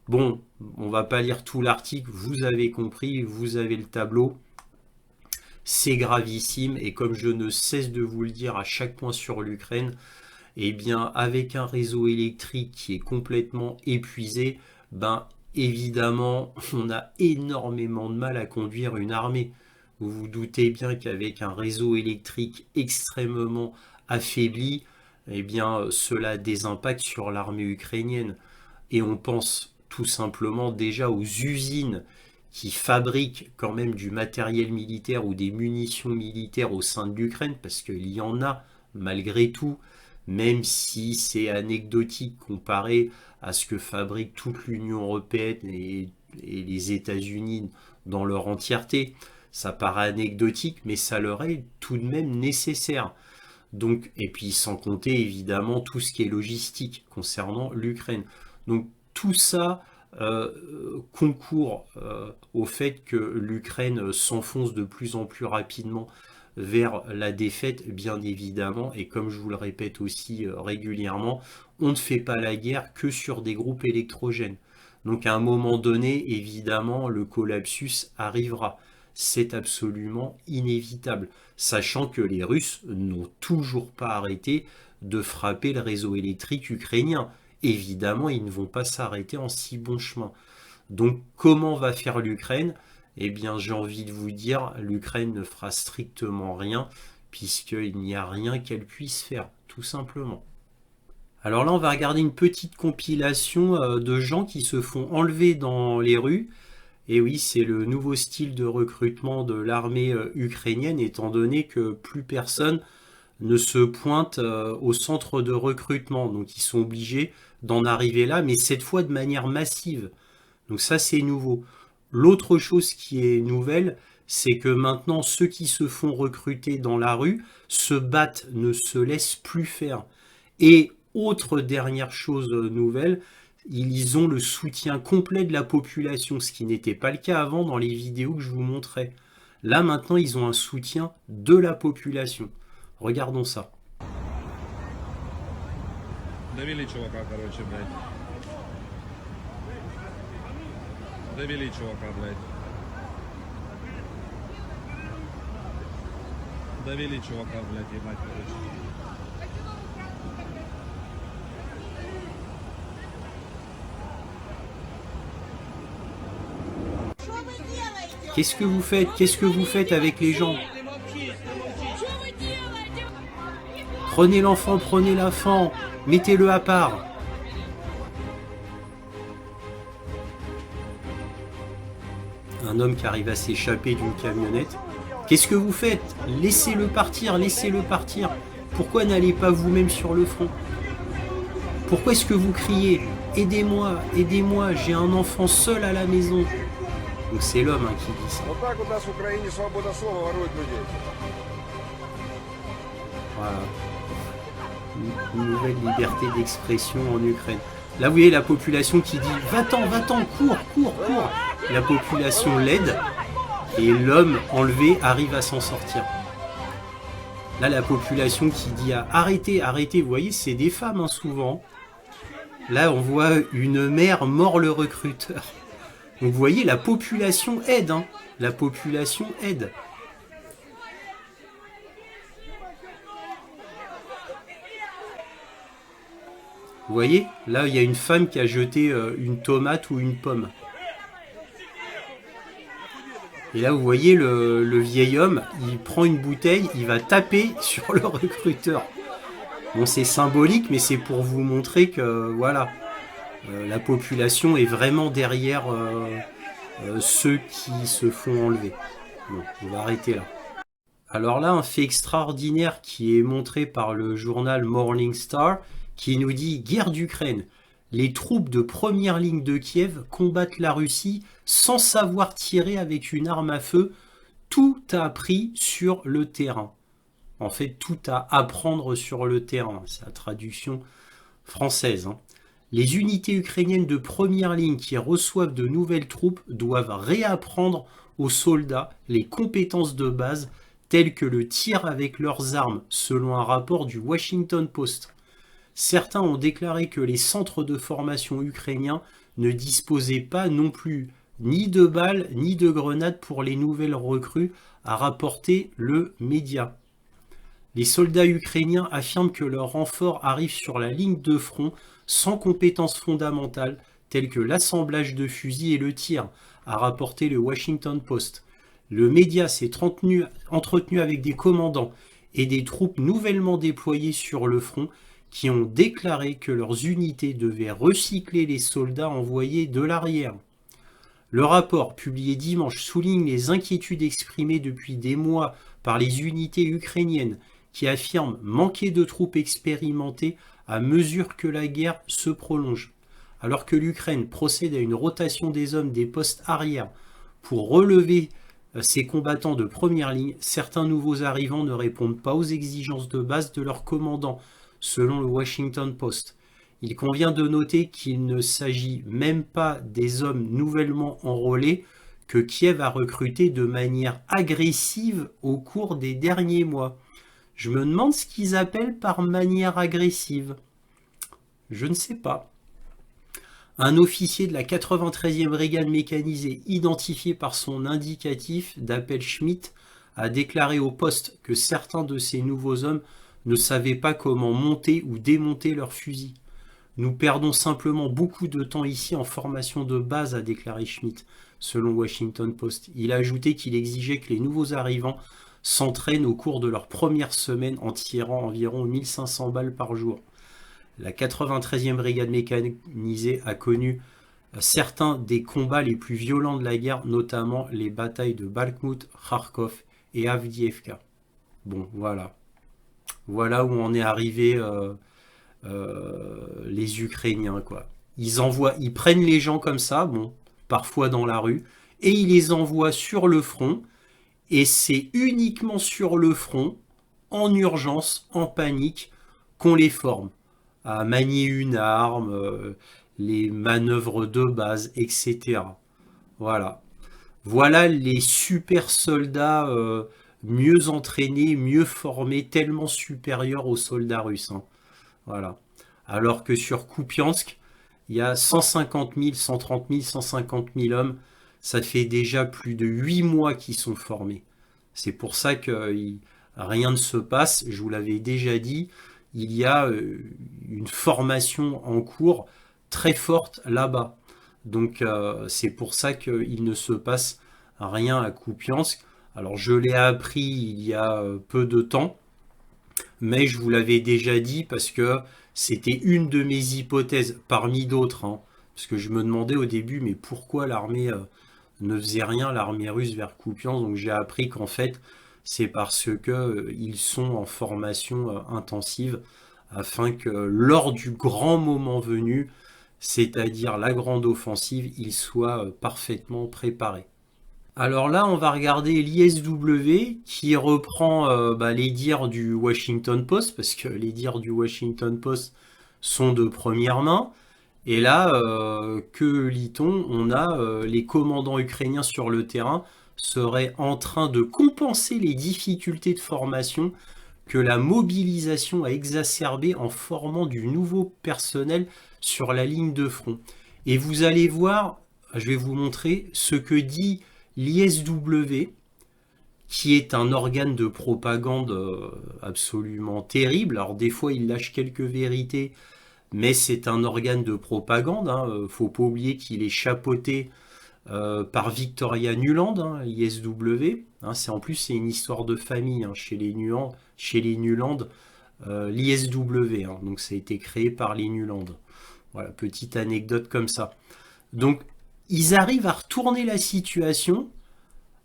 Bon, on va pas lire tout l'article, vous avez compris, vous avez le tableau. C'est gravissime et comme je ne cesse de vous le dire à chaque point sur l'Ukraine, eh bien avec un réseau électrique qui est complètement épuisé, ben évidemment on a énormément de mal à conduire une armée. Vous vous doutez bien qu'avec un réseau électrique extrêmement affaibli, eh bien cela a des impacts sur l'armée ukrainienne. Et on pense tout simplement déjà aux usines qui fabriquent quand même du matériel militaire ou des munitions militaires au sein de l'Ukraine, parce qu'il y en a malgré tout, même si c'est anecdotique comparé à ce que fabrique toute l'Union européenne et les États-Unis dans leur entièreté. Ça paraît anecdotique, mais ça leur est tout de même nécessaire. Donc, et puis sans compter évidemment tout ce qui est logistique concernant l'Ukraine. Donc tout ça concourt au fait que l'Ukraine s'enfonce de plus en plus rapidement vers la défaite, bien évidemment, et comme je vous le répète aussi régulièrement, on ne fait pas la guerre que sur des groupes électrogènes. Donc à un moment donné, évidemment, le collapsus arrivera. C'est absolument inévitable, sachant que les Russes n'ont toujours pas arrêté de frapper le réseau électrique ukrainien. Évidemment, ils ne vont pas s'arrêter en si bon chemin. Donc, comment va faire l'Ukraine? Eh bien, j'ai envie de vous dire, l'Ukraine ne fera strictement rien, puisqu'il n'y a rien qu'elle puisse faire, tout simplement. Alors là, on va regarder une petite compilation de gens qui se font enlever dans les rues. Et oui, c'est le nouveau style de recrutement de l'armée ukrainienne, étant donné que plus personne ne se pointent au centre de recrutement. Donc ils sont obligés d'en arriver là, mais cette fois de manière massive. Donc ça, c'est nouveau. L'autre chose qui est nouvelle, c'est que maintenant, ceux qui se font recruter dans la rue se battent, ne se laissent plus faire. Et autre dernière chose nouvelle, ils ont le soutien complet de la population, ce qui n'était pas le cas avant dans les vidéos que je vous montrais. Là, maintenant, ils ont un soutien de la population. Regardons ça. Довели чувака, короче, блядь. Довели чувака, блядь. Довели чувака, блядь, ебать, короче. Qu'est-ce que vous faites? Qu'est-ce que vous faites avec les gens? Prenez l'enfant, mettez-le à part. Un homme qui arrive à s'échapper d'une camionnette. Qu'est-ce que vous faites? Laissez-le partir, laissez-le partir. Pourquoi n'allez pas vous-même sur le front? Pourquoi est-ce que vous criez? Aidez-moi, aidez-moi, j'ai un enfant seul à la maison. Donc c'est l'homme qui dit ça. Вот так у нас в Украине свобода слова ворует людей. Voilà. Une nouvelle liberté d'expression en Ukraine. Là, vous voyez la population qui dit « Va-t'en, va-t'en, cours, cours, cours !» La population l'aide et l'homme enlevé arrive à s'en sortir. Là, la population qui dit « Arrêtez, arrêtez !» Vous voyez, c'est des femmes souvent. Là, on voit une mère mord le recruteur. Donc, vous voyez, la population aide. La population aide. Vous voyez, là, il y a une femme qui a jeté une tomate ou une pomme. Et là, vous voyez, le vieil homme, il prend une bouteille, il va taper sur le recruteur. Bon, c'est symbolique, mais c'est pour vous montrer que, voilà, la population est vraiment derrière ceux qui se font enlever. Bon, on va arrêter là. Alors là, un fait extraordinaire qui est montré par le journal Morning Star, qui nous dit « Guerre d'Ukraine. Les troupes de première ligne de Kiev combattent la Russie sans savoir tirer avec une arme à feu. Tout a appris sur le terrain. » En fait, tout à apprendre sur le terrain. C'est la traduction française. Les unités ukrainiennes de première ligne qui reçoivent de nouvelles troupes doivent réapprendre aux soldats les compétences de base telles que le tir avec leurs armes, selon un rapport du Washington Post. Certains ont déclaré que les centres de formation ukrainiens ne disposaient pas non plus ni de balles ni de grenades pour les nouvelles recrues, a rapporté le média. Les soldats ukrainiens affirment que leurs renforts arrivent sur la ligne de front sans compétences fondamentales telles que l'assemblage de fusils et le tir, a rapporté le Washington Post. Le média s'est entretenu avec des commandants et des troupes nouvellement déployées sur le front qui ont déclaré que leurs unités devaient recycler les soldats envoyés de l'arrière. Le rapport publié dimanche souligne les inquiétudes exprimées depuis des mois par les unités ukrainiennes qui affirment manquer de troupes expérimentées à mesure que la guerre se prolonge. Alors que l'Ukraine procède à une rotation des hommes des postes arrière pour relever ses combattants de première ligne, certains nouveaux arrivants ne répondent pas aux exigences de base de leurs commandants, selon le Washington Post. Il convient de noter qu'il ne s'agit même pas des hommes nouvellement enrôlés que Kiev a recrutés de manière agressive au cours des derniers mois. Je me demande ce qu'ils appellent par manière agressive. Je ne sais pas. Un officier de la 93e brigade mécanisée, identifié par son indicatif d'appel Schmitt, a déclaré au Poste que certains de ces nouveaux hommes ne savaient pas comment monter ou démonter leurs fusils. Nous perdons simplement beaucoup de temps ici en formation de base, a déclaré Schmitt, selon Washington Post. Il a ajouté qu'il exigeait que les nouveaux arrivants s'entraînent au cours de leur première semaine en tirant environ 1500 balles par jour. La 93e brigade mécanisée a connu certains des combats les plus violents de la guerre, notamment les batailles de Bakhmut, Kharkov et Avdiivka. Bon, voilà. Voilà où en est arrivé les Ukrainiens, quoi. Ils prennent les gens comme ça, bon, parfois dans la rue, et ils les envoient sur le front, et c'est uniquement sur le front, en urgence, en panique, qu'on les forme, à manier une arme, les manœuvres de base, etc. Voilà. Voilà les super soldats mieux entraînés, mieux formés, tellement supérieurs aux soldats russes. Voilà. Alors que sur Kupiansk, il y a 150 000, 130 000, 150 000 hommes. Ça fait déjà plus de 8 mois qu'ils sont formés. C'est pour ça que rien ne se passe. Je vous l'avais déjà dit, il y a une formation en cours très forte là-bas. Donc c'est pour ça qu'il ne se passe rien à Kupiansk. Alors je l'ai appris il y a peu de temps, mais je vous l'avais déjà dit parce que c'était une de mes hypothèses parmi d'autres. Parce que je me demandais au début, mais pourquoi l'armée ne faisait rien, l'armée russe vers Kupiansk. Donc j'ai appris qu'en fait, c'est parce que ils sont en formation intensive afin que lors du grand moment venu, c'est-à-dire la grande offensive, il soit parfaitement préparé. Alors là, on va regarder l'ISW qui reprend les dires du Washington Post, parce que les dires du Washington Post sont de première main. Et là, que lit-on? On a les commandants ukrainiens sur le terrain seraient en train de compenser les difficultés de formation que la mobilisation a exacerbé en formant du nouveau personnel sur la ligne de front. Et vous allez voir, je vais vous montrer ce que dit l'ISW, qui est un organe de propagande absolument terrible. Alors des fois, il lâche quelques vérités, mais c'est un organe de propagande. Faut pas oublier qu'il est chapeauté par Victoria Nuland, l'ISW. En plus, c'est une histoire de famille chez les Nuland, l'ISW. Donc ça a été créé par les Nuland. Voilà, petite anecdote comme ça. Donc, ils arrivent à retourner la situation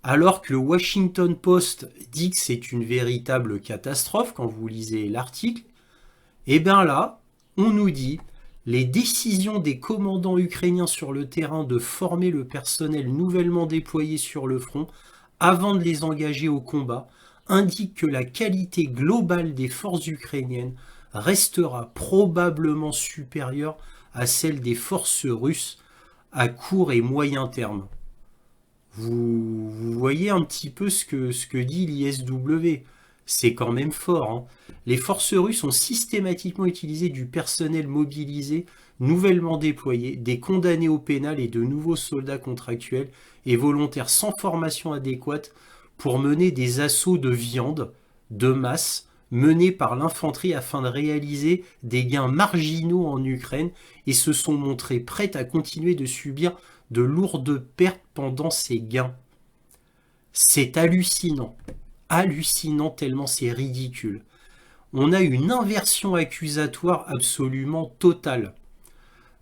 alors que le Washington Post dit que c'est une véritable catastrophe quand vous lisez l'article. Et bien là, on nous dit les décisions des commandants ukrainiens sur le terrain de former le personnel nouvellement déployé sur le front avant de les engager au combat indiquent que la qualité globale des forces ukrainiennes restera probablement supérieure à celle des forces russes à court et moyen terme. Vous voyez un petit peu ce que dit l'ISW. C'est quand même fort. Les forces russes ont systématiquement utilisé du personnel mobilisé, nouvellement déployé, des condamnés au pénal et de nouveaux soldats contractuels et volontaires sans formation adéquate pour mener des assauts de viande, de masse, menés par l'infanterie afin de réaliser des gains marginaux en Ukraine et se sont montrés prêts à continuer de subir de lourdes pertes pendant ces gains. C'est hallucinant. Hallucinant tellement c'est ridicule. On a une inversion accusatoire absolument totale.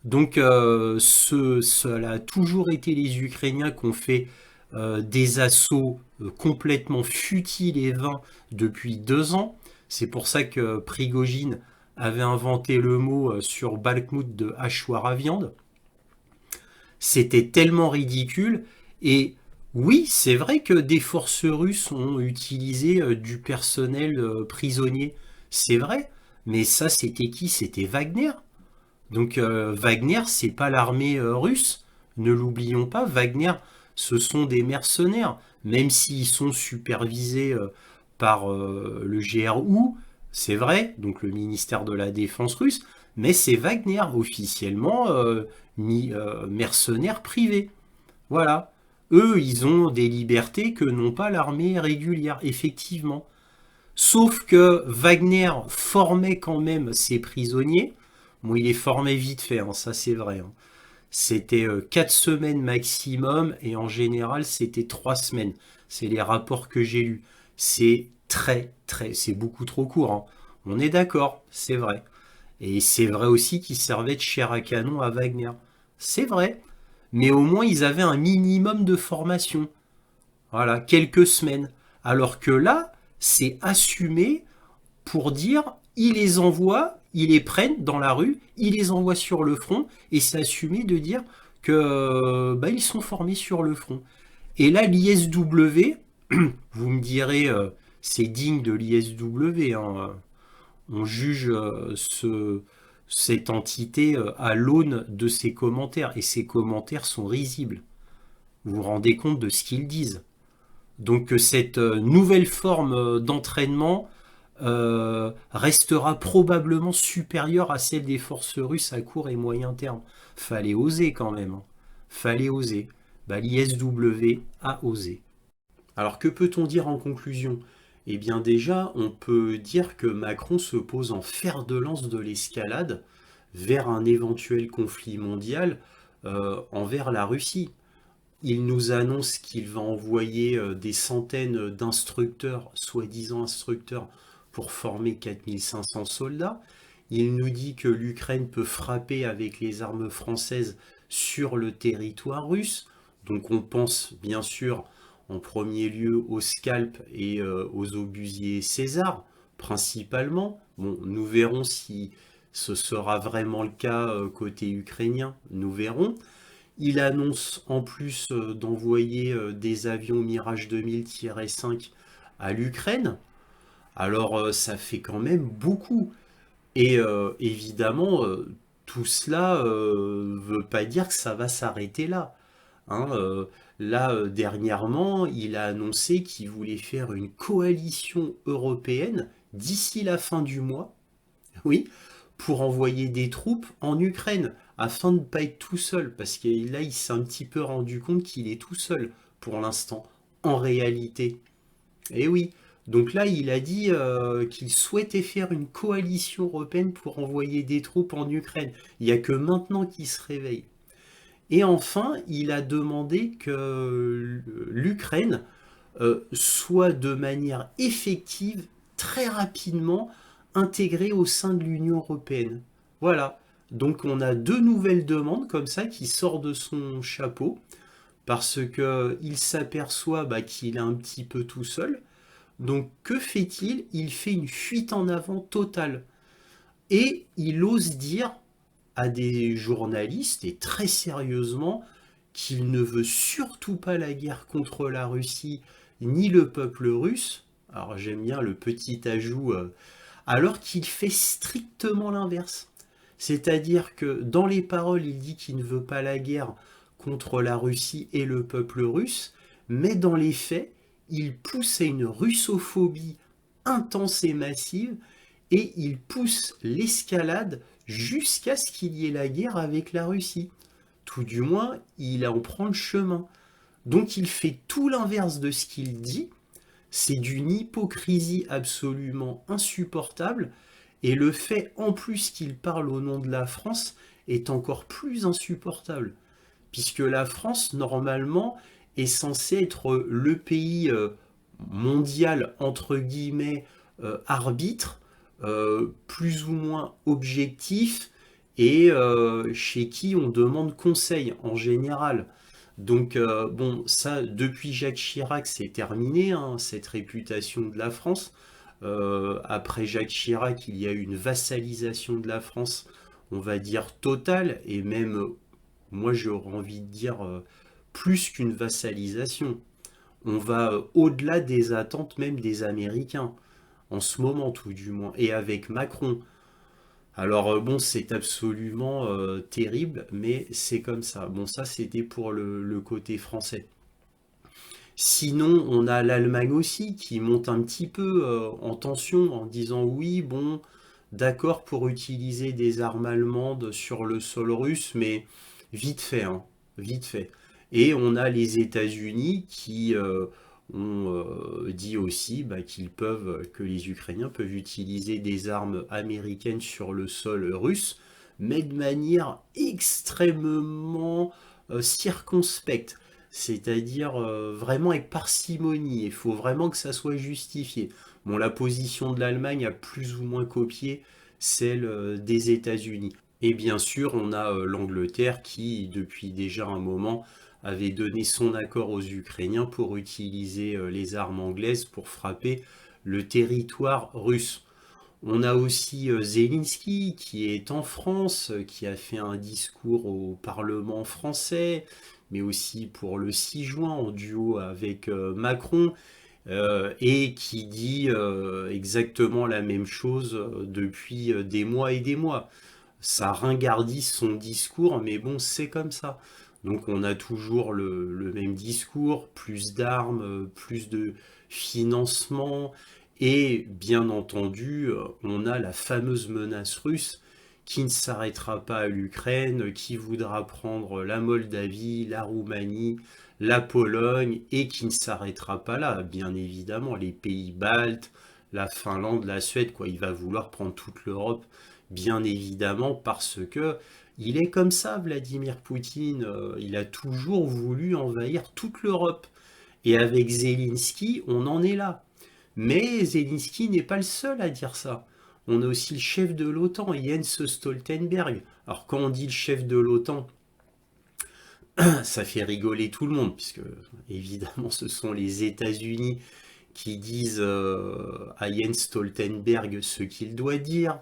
Donc cela a toujours été les Ukrainiens qui ont fait des assauts complètement futiles et vains depuis 2 ans. C'est pour ça que Prigojine avait inventé le mot sur Bakhmout de hachoir à viande. C'était tellement ridicule. Et oui, c'est vrai que des forces russes ont utilisé du personnel prisonnier. C'est vrai. Mais ça, c'était qui? C'était Wagner. Donc Wagner, c'est pas l'armée russe. Ne l'oublions pas, Wagner, ce sont des mercenaires. Même s'ils sont supervisés par le GRU, c'est vrai, donc le ministère de la Défense russe, mais c'est Wagner, officiellement mercenaires privés. Voilà. Eux, ils ont des libertés que n'ont pas l'armée régulière, effectivement. Sauf que Wagner formait quand même ses prisonniers. Bon, il les formait vite fait, ça c'est vrai. C'était 4 semaines maximum et en général c'était 3 semaines. C'est les rapports que j'ai lus. C'est c'est beaucoup trop court. On est d'accord, c'est vrai. Et c'est vrai aussi qu'ils servaient de chair à canon à Wagner. C'est vrai. Mais au moins ils avaient un minimum de formation. Voilà, quelques semaines. Alors que là, c'est assumé pour dire, ils les envoient, ils les prennent dans la rue, ils les envoient sur le front, et c'est assumé de dire que ils sont formés sur le front. Et là, l'ISW, vous me direz, c'est digne de l'ISW, on juge cette entité à l'aune de ses commentaires, et ses commentaires sont risibles. Vous vous rendez compte de ce qu'ils disent. Donc cette nouvelle forme d'entraînement restera probablement supérieure à celle des forces russes à court et moyen terme. Fallait oser quand même. Fallait oser. L'ISW a osé. Alors que peut-on dire en conclusion? Eh bien déjà, on peut dire que Macron se pose en fer de lance de l'escalade vers un éventuel conflit mondial envers la Russie. Il nous annonce qu'il va envoyer des centaines d'instructeurs, soi-disant instructeurs, pour former 4500 soldats. Il nous dit que l'Ukraine peut frapper avec les armes françaises sur le territoire russe. Donc on pense bien sûr en premier lieu aux Scalp et aux obusiers César. principalement. Bon, nous verrons si ce sera vraiment le cas côté ukrainien, nous verrons. Il annonce en plus d'envoyer des avions Mirage 2000-5 à l'Ukraine. Alors ça fait quand même beaucoup. Et évidemment, tout cela veut pas dire que ça va s'arrêter là. Hein, là, dernièrement, il a annoncé qu'il voulait faire une coalition européenne d'ici la fin du mois, oui, pour envoyer des troupes en Ukraine, afin de ne pas être tout seul, parce que là, il s'est un petit peu rendu compte qu'il est tout seul pour l'instant, en réalité. Et oui, donc là, il a dit qu'il souhaitait faire une coalition européenne pour envoyer des troupes en Ukraine. Il n'y a que maintenant qu'il se réveille. Et enfin, il a demandé que l'Ukraine soit de manière effective, très rapidement, intégrée au sein de l'Union européenne. Voilà. Donc on a deux nouvelles demandes comme ça qui sortent de son chapeau, parce qu'il s'aperçoit qu'il est un petit peu tout seul. Donc que fait-il? Il fait une fuite en avant totale. Et il ose dire à des journalistes, et très sérieusement, qu'il ne veut surtout pas la guerre contre la Russie, ni le peuple russe. Alors j'aime bien le petit ajout, alors qu'il fait strictement l'inverse. C'est-à-dire que dans les paroles, il dit qu'il ne veut pas la guerre contre la Russie et le peuple russe, mais dans les faits, il pousse à une russophobie intense et massive, et il pousse l'escalade jusqu'à ce qu'il y ait la guerre avec la Russie. Tout du moins, il en prend le chemin. Donc il fait tout l'inverse de ce qu'il dit. C'est d'une hypocrisie absolument insupportable. Et le fait en plus qu'il parle au nom de la France est encore plus insupportable. Puisque la France, normalement, est censée être le pays mondial, entre guillemets, arbitre, plus ou moins objectif, et chez qui on demande conseil en général. Donc bon, ça, depuis Jacques Chirac, c'est terminé, hein, cette réputation de la France. Après Jacques Chirac, il y a eu une vassalisation de la France, on va dire totale, et même, moi j'aurais envie de dire, plus qu'une vassalisation. On va au-delà des attentes même des Américains, en ce moment tout du moins, et avec Macron. Alors bon, c'est absolument terrible, mais c'est comme ça. Bon, ça c'était pour le côté français. Sinon, on a l'Allemagne aussi qui monte un petit peu en tension en disant oui, bon, d'accord pour utiliser des armes allemandes sur le sol russe, mais vite fait, hein, vite fait. Et on a les États-Unis qui ont dit aussi que les Ukrainiens peuvent utiliser des armes américaines sur le sol russe, mais de manière extrêmement circonspecte. C'est-à-dire vraiment avec parcimonie. Il faut vraiment que ça soit justifié. Bon, la position de l'Allemagne a plus ou moins copié celle des États-Unis. Et bien sûr, on a l'Angleterre qui, depuis déjà un moment, avait donné son accord aux Ukrainiens pour utiliser les armes anglaises pour frapper le territoire russe. On a aussi Zelensky qui est en France, qui a fait un discours au Parlement français, mais aussi pour le 6 juin en duo avec Macron, et qui dit exactement la même chose depuis des mois et des mois. Ça ringardise son discours, mais bon, c'est comme ça. Donc on a toujours le même discours, plus d'armes, plus de financement, et bien entendu, on a la fameuse menace russe qui ne s'arrêtera pas à l'Ukraine, qui voudra prendre la Moldavie, la Roumanie, la Pologne, et qui ne s'arrêtera pas là, bien évidemment, les pays baltes, la Finlande, la Suède, quoi, il va vouloir prendre toute l'Europe, bien évidemment, parce que il est comme ça, Vladimir Poutine, il a toujours voulu envahir toute l'Europe. Et avec Zelensky, on en est là. Mais Zelensky n'est pas le seul à dire ça. On a aussi le chef de l'OTAN, Jens Stoltenberg. Alors quand on dit le chef de l'OTAN, ça fait rigoler tout le monde, puisque évidemment ce sont les États-Unis qui disent à Jens Stoltenberg ce qu'il doit dire.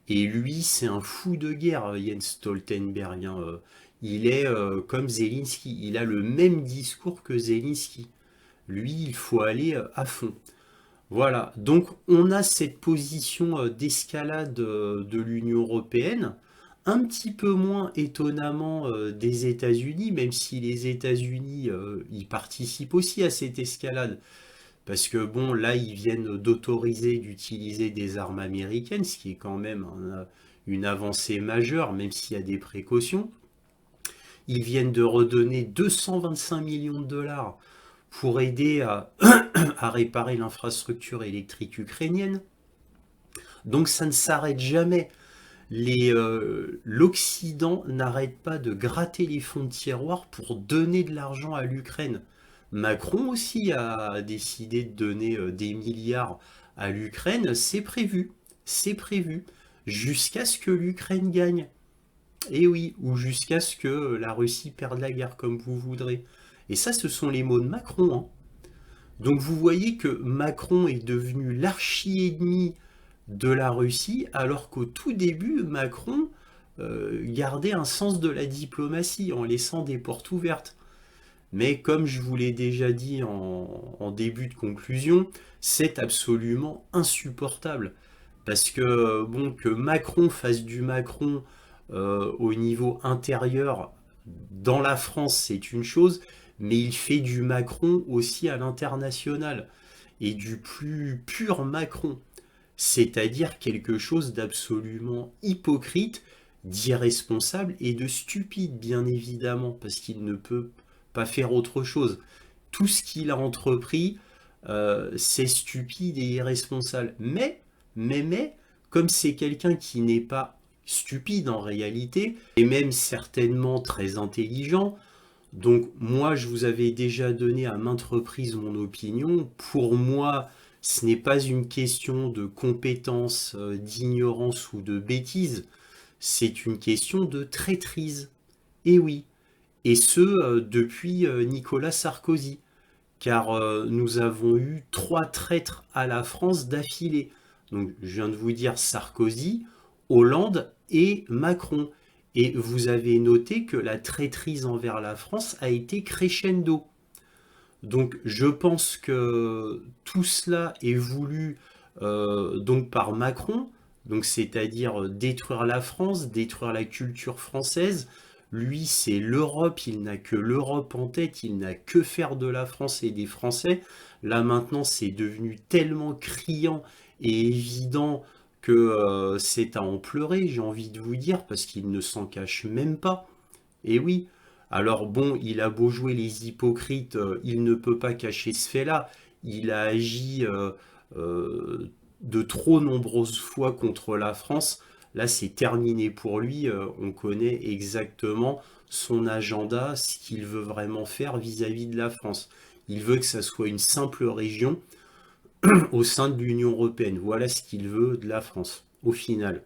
Et lui, c'est un fou de guerre, Jens Stoltenberg, hein. Il est comme Zelensky, il a le même discours que Zelensky. Lui, il faut aller à fond. Voilà, donc on a cette position d'escalade de l'Union européenne, un petit peu moins étonnamment des États-Unis, même si les États-Unis ils participent aussi à cette escalade. Parce que bon, là, ils viennent d'autoriser d'utiliser des armes américaines, ce qui est quand même une avancée majeure, même s'il y a des précautions. Ils viennent de redonner 225 millions de dollars pour aider à réparer l'infrastructure électrique ukrainienne. Donc ça ne s'arrête jamais. L'Occident n'arrête pas de gratter les fonds de tiroir pour donner de l'argent à l'Ukraine. Macron aussi a décidé de donner des milliards à l'Ukraine, c'est prévu, jusqu'à ce que l'Ukraine gagne. Et oui, ou jusqu'à ce que la Russie perde la guerre, comme vous voudrez. Et ça, ce sont les mots de Macron, hein. Donc vous voyez que Macron est devenu l'archi-ennemi de la Russie, alors qu'au tout début, Macron gardait un sens de la diplomatie en laissant des portes ouvertes. Mais comme je vous l'ai déjà dit en début de conclusion, c'est absolument insupportable. Parce que, bon, que Macron fasse du Macron au niveau intérieur dans la France, c'est une chose, mais il fait du Macron aussi à l'international. Et du plus pur Macron. C'est-à-dire quelque chose d'absolument hypocrite, d'irresponsable et de stupide, bien évidemment, parce qu'il ne peut pas faire autre chose. Tout ce qu'il a entrepris, c'est stupide et irresponsable. Mais, comme c'est quelqu'un qui n'est pas stupide en réalité, et même certainement très intelligent, donc moi je vous avais déjà donné à maintes reprises mon opinion, pour moi ce n'est pas une question de compétence, d'ignorance ou de bêtise, c'est une question de traîtrise. Et oui, et ce depuis Nicolas Sarkozy, car nous avons eu 3 traîtres à la France d'affilée. Donc je viens de vous dire Sarkozy, Hollande et Macron. Et vous avez noté que la traîtrise envers la France a été crescendo. Donc je pense que tout cela est voulu donc par Macron, donc c'est-à-dire détruire la France, détruire la culture française. Lui, c'est l'Europe, il n'a que l'Europe en tête, il n'a que faire de la France et des Français. Là maintenant, c'est devenu tellement criant et évident que c'est à en pleurer, j'ai envie de vous dire, parce qu'il ne s'en cache même pas. Et oui, alors bon, il a beau jouer les hypocrites, il ne peut pas cacher ce fait-là. Il a agi de trop nombreuses fois contre la France. Là, c'est terminé pour lui. On connaît exactement son agenda, ce qu'il veut vraiment faire vis-à-vis de la France. Il veut que ça soit une simple région au sein de l'Union européenne. Voilà ce qu'il veut de la France, au final.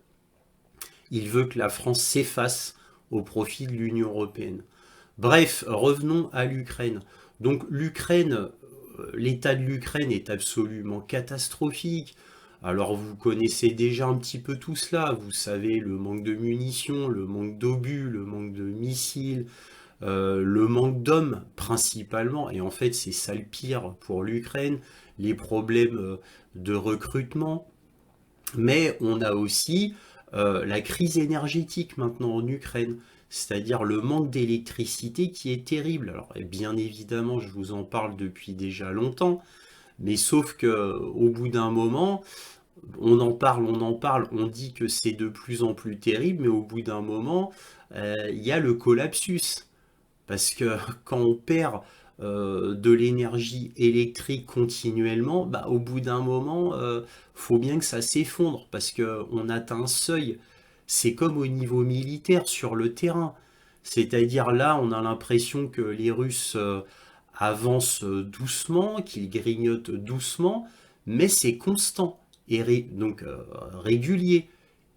Il veut que la France s'efface au profit de l'Union européenne. Bref, revenons à l'Ukraine. Donc l'Ukraine, l'état de l'Ukraine est absolument catastrophique. Alors vous connaissez déjà un petit peu tout cela, vous savez le manque de munitions, le manque d'obus, le manque de missiles, le manque d'hommes principalement, et en fait c'est ça le pire pour l'Ukraine, les problèmes de recrutement, mais on a aussi la crise énergétique maintenant en Ukraine, c'est-à-dire le manque d'électricité qui est terrible. Alors bien évidemment je vous en parle depuis déjà longtemps, mais sauf que au bout d'un moment, on en parle, on dit que c'est de plus en plus terrible, mais au bout d'un moment, il y a le collapsus. Parce que quand on perd de l'énergie électrique continuellement, bah, au bout d'un moment, faut bien que ça s'effondre, parce qu'on atteint un seuil. C'est comme au niveau militaire sur le terrain. C'est-à-dire là, on a l'impression que les Russes avancent doucement, qu'ils grignotent doucement, mais c'est constant et donc régulier.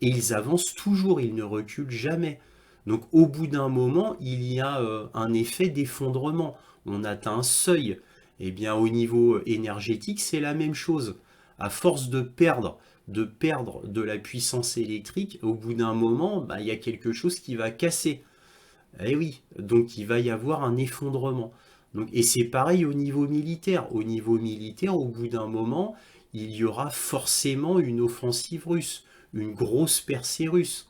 Et ils avancent toujours, ils ne reculent jamais. Donc au bout d'un moment, il y a un effet d'effondrement. On atteint un seuil. Eh bien, au niveau énergétique, c'est la même chose. À force de perdre de la puissance électrique, au bout d'un moment, bah, il y a quelque chose qui va casser. Eh oui, donc il va y avoir un effondrement. Donc, et c'est pareil au niveau militaire. Au niveau militaire, au bout d'un moment, il y aura forcément une offensive russe, une grosse percée russe.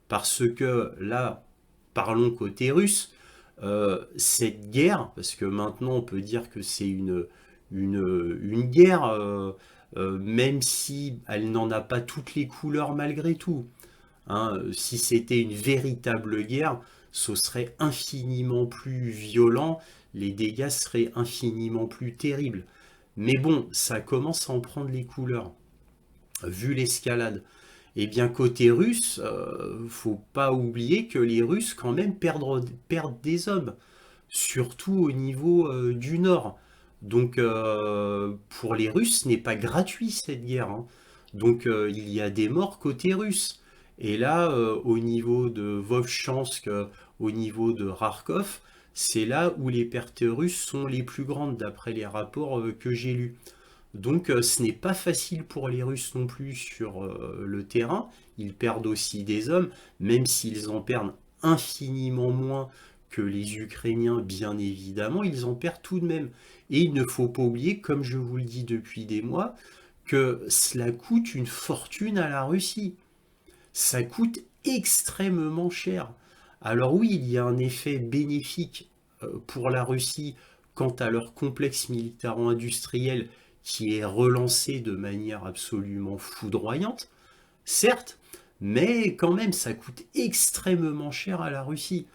Parce que là, parlons côté russe, cette guerre, parce que maintenant on peut dire que c'est une guerre, même si elle n'en a pas toutes les couleurs malgré tout. Hein. Si c'était une véritable guerre, ce serait infiniment plus violent, les dégâts seraient infiniment plus terribles. Mais bon, ça commence à en prendre les couleurs, vu l'escalade. Et bien côté russe, faut pas oublier que les Russes quand même perdent des hommes, surtout au niveau du nord. Donc pour les Russes, ce n'est pas gratuit cette guerre. Hein. Donc il y a des morts côté russe. Et là, au niveau de Vovchansk, au niveau de Kharkov, c'est là où les pertes russes sont les plus grandes d'après les rapports que j'ai lus. Donc ce n'est pas facile pour les Russes non plus sur le terrain. Ils perdent aussi des hommes, même s'ils en perdent infiniment moins que les Ukrainiens, bien évidemment, ils en perdent tout de même. Et il ne faut pas oublier, comme je vous le dis depuis des mois, que cela coûte une fortune à la Russie. Ça coûte extrêmement cher. Alors oui, il y a un effet bénéfique pour la Russie quant à leur complexe militaro-industriel qui est relancé de manière absolument foudroyante, certes, mais quand même ça coûte extrêmement cher à la Russie.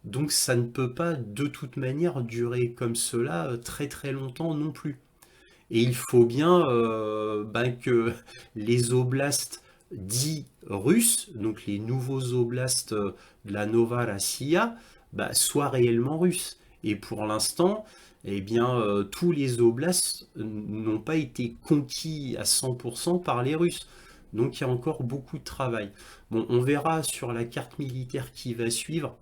Donc ça ne peut pas de toute manière durer comme cela très très longtemps non plus. Et il faut bien que les oblasts dits russes, donc les nouveaux oblasts de la Nova Rossiya, soient réellement russes. Et pour l'instant, eh bien, tous les oblasts n'ont pas été conquis à 100% par les Russes. Donc il y a encore beaucoup de travail. Bon, on verra sur la carte militaire qui va suivre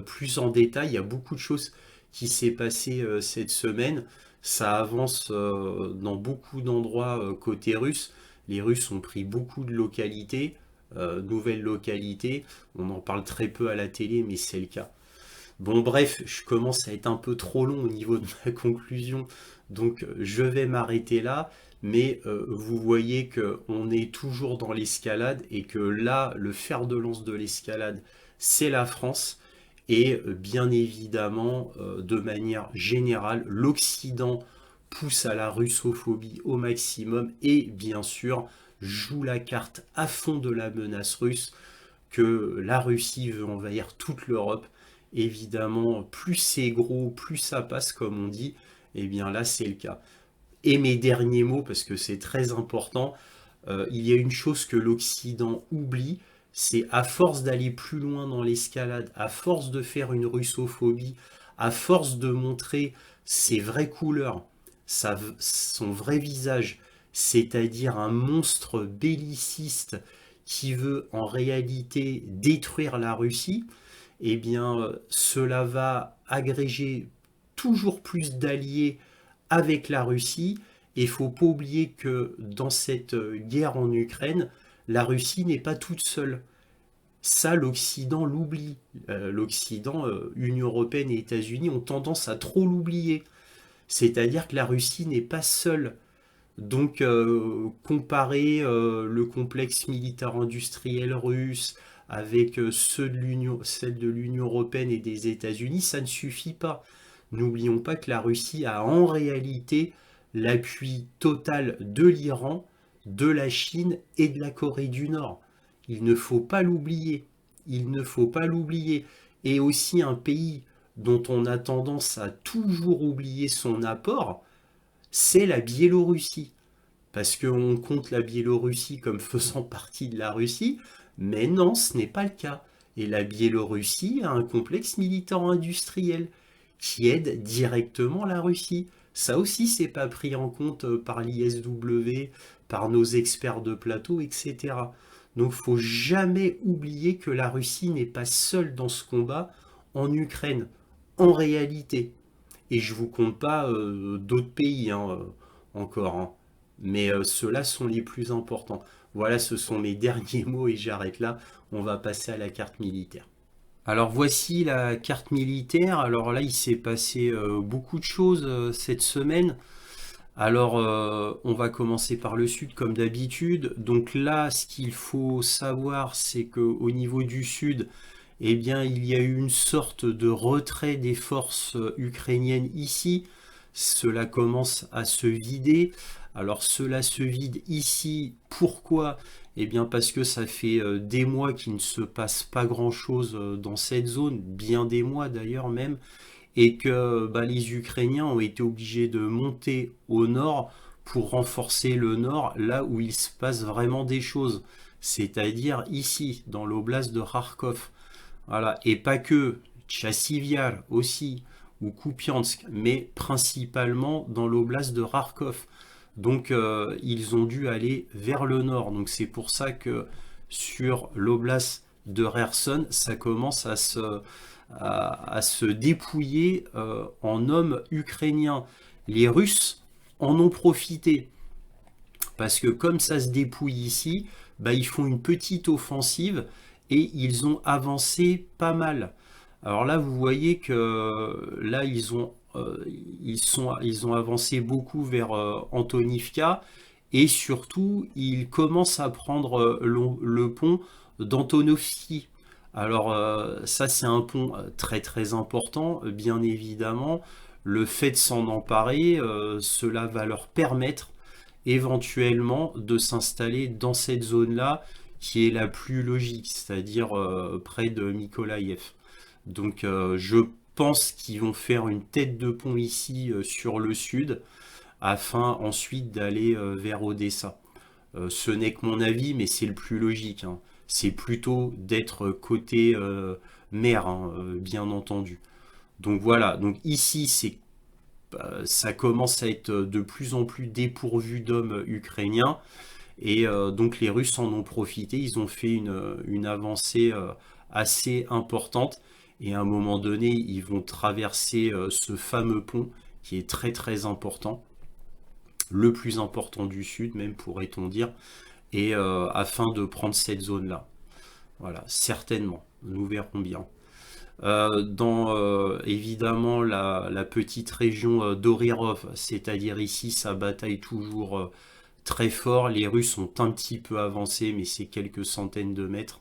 plus en détail. Il y a beaucoup de choses qui s'est passé cette semaine. Ça avance dans beaucoup d'endroits côté russe. Les Russes ont pris beaucoup de localités, nouvelles localités. On en parle très peu à la télé, mais c'est le cas. Bon, bref, je commence à être un peu trop long au niveau de ma conclusion, donc je vais m'arrêter là. Mais vous voyez qu'on est toujours dans l'escalade et que là, le fer de lance de l'escalade, c'est la France. Et bien évidemment, de manière générale, l'Occident pousse à la russophobie au maximum et bien sûr joue la carte à fond de la menace russe que la Russie veut envahir toute l'Europe. Évidemment, plus c'est gros, plus ça passe comme on dit, et bien là c'est le cas. Et mes derniers mots, parce que c'est très important, il y a une chose que l'Occident oublie, c'est à force d'aller plus loin dans l'escalade, à force de faire une russophobie, à force de montrer ses vraies couleurs, son vrai visage, c'est-à-dire un monstre belliciste qui veut en réalité détruire la Russie, eh bien cela va agréger toujours plus d'alliés avec la Russie. Et il ne faut pas oublier que dans cette guerre en Ukraine, la Russie n'est pas toute seule. Ça, l'Occident l'oublie. L'Occident, Union européenne et États-Unis ont tendance à trop l'oublier. C'est-à-dire que la Russie n'est pas seule. Donc, comparer le complexe militaro-industriel russe avec celle de l'Union européenne et des États-Unis, ça ne suffit pas. N'oublions pas que la Russie a en réalité l'appui total de l'Iran, de la Chine et de la Corée du Nord. Il ne faut pas l'oublier. Il ne faut pas l'oublier. Et aussi un pays dont on a tendance à toujours oublier son apport, c'est la Biélorussie. Parce qu'on compte la Biélorussie comme faisant partie de la Russie, mais non, ce n'est pas le cas. Et la Biélorussie a un complexe militaro-industriel qui aide directement la Russie. Ça aussi, c'est pas pris en compte par l'ISW, par nos experts de plateau, etc. Donc, faut jamais oublier que la Russie n'est pas seule dans ce combat en Ukraine, en réalité. Et je vous compte pas d'autres pays encore, hein. Mais ceux-là sont les plus importants. Voilà, ce sont mes derniers mots et j'arrête là. On va passer à la carte militaire. Alors voici la carte militaire. Alors là, il s'est passé beaucoup de choses cette semaine. Alors, on va commencer par le sud comme d'habitude. Donc là, ce qu'il faut savoir, c'est qu'au niveau du sud, eh bien, il y a eu une sorte de retrait des forces ukrainiennes ici. Cela commence à se vider. Alors, cela se vide ici. Pourquoi? Eh bien, parce que ça fait des mois qu'il ne se passe pas grand-chose dans cette zone, bien des mois d'ailleurs même, et que les Ukrainiens ont été obligés de monter au nord pour renforcer le nord, là où il se passe vraiment des choses, c'est-à-dire ici, dans l'oblast de Kharkov. Voilà. Et pas que, Tchassivial aussi, ou Kupiansk, mais principalement dans l'oblast de Kharkov. Donc ils ont dû aller vers le nord. Donc c'est pour ça que sur l'oblast de Kherson, ça commence à se dépouiller en hommes ukrainiens. Les Russes en ont profité. Parce que comme ça se dépouille ici, ils font une petite offensive et ils ont avancé pas mal. Alors là, vous voyez que là, ils ont avancé beaucoup vers Antonivka et surtout, ils commencent à prendre le pont d'Antonovski. Alors ça, c'est un pont très très important, bien évidemment. Le fait de s'en emparer, cela va leur permettre éventuellement de s'installer dans cette zone-là qui est la plus logique, c'est-à-dire près de Mykolaïev. Donc je pense qu'ils vont faire une tête de pont ici sur le sud afin ensuite d'aller vers Odessa. Ce n'est que mon avis, mais c'est le plus logique, hein. C'est plutôt d'être côté mer, hein, bien entendu. Donc voilà, donc ici ça commence à être de plus en plus dépourvu d'hommes ukrainiens. Et donc les Russes en ont profité, ils ont fait une avancée assez importante. Et à un moment donné, ils vont traverser ce fameux pont qui est très très important, le plus important du sud même pourrait-on dire, et afin de prendre cette zone-là. Voilà, certainement, nous verrons bien. Dans évidemment la petite région d'Orirov, c'est-à-dire ici, ça bataille toujours très fort. Les Russes ont un petit peu avancé, mais c'est quelques centaines de mètres.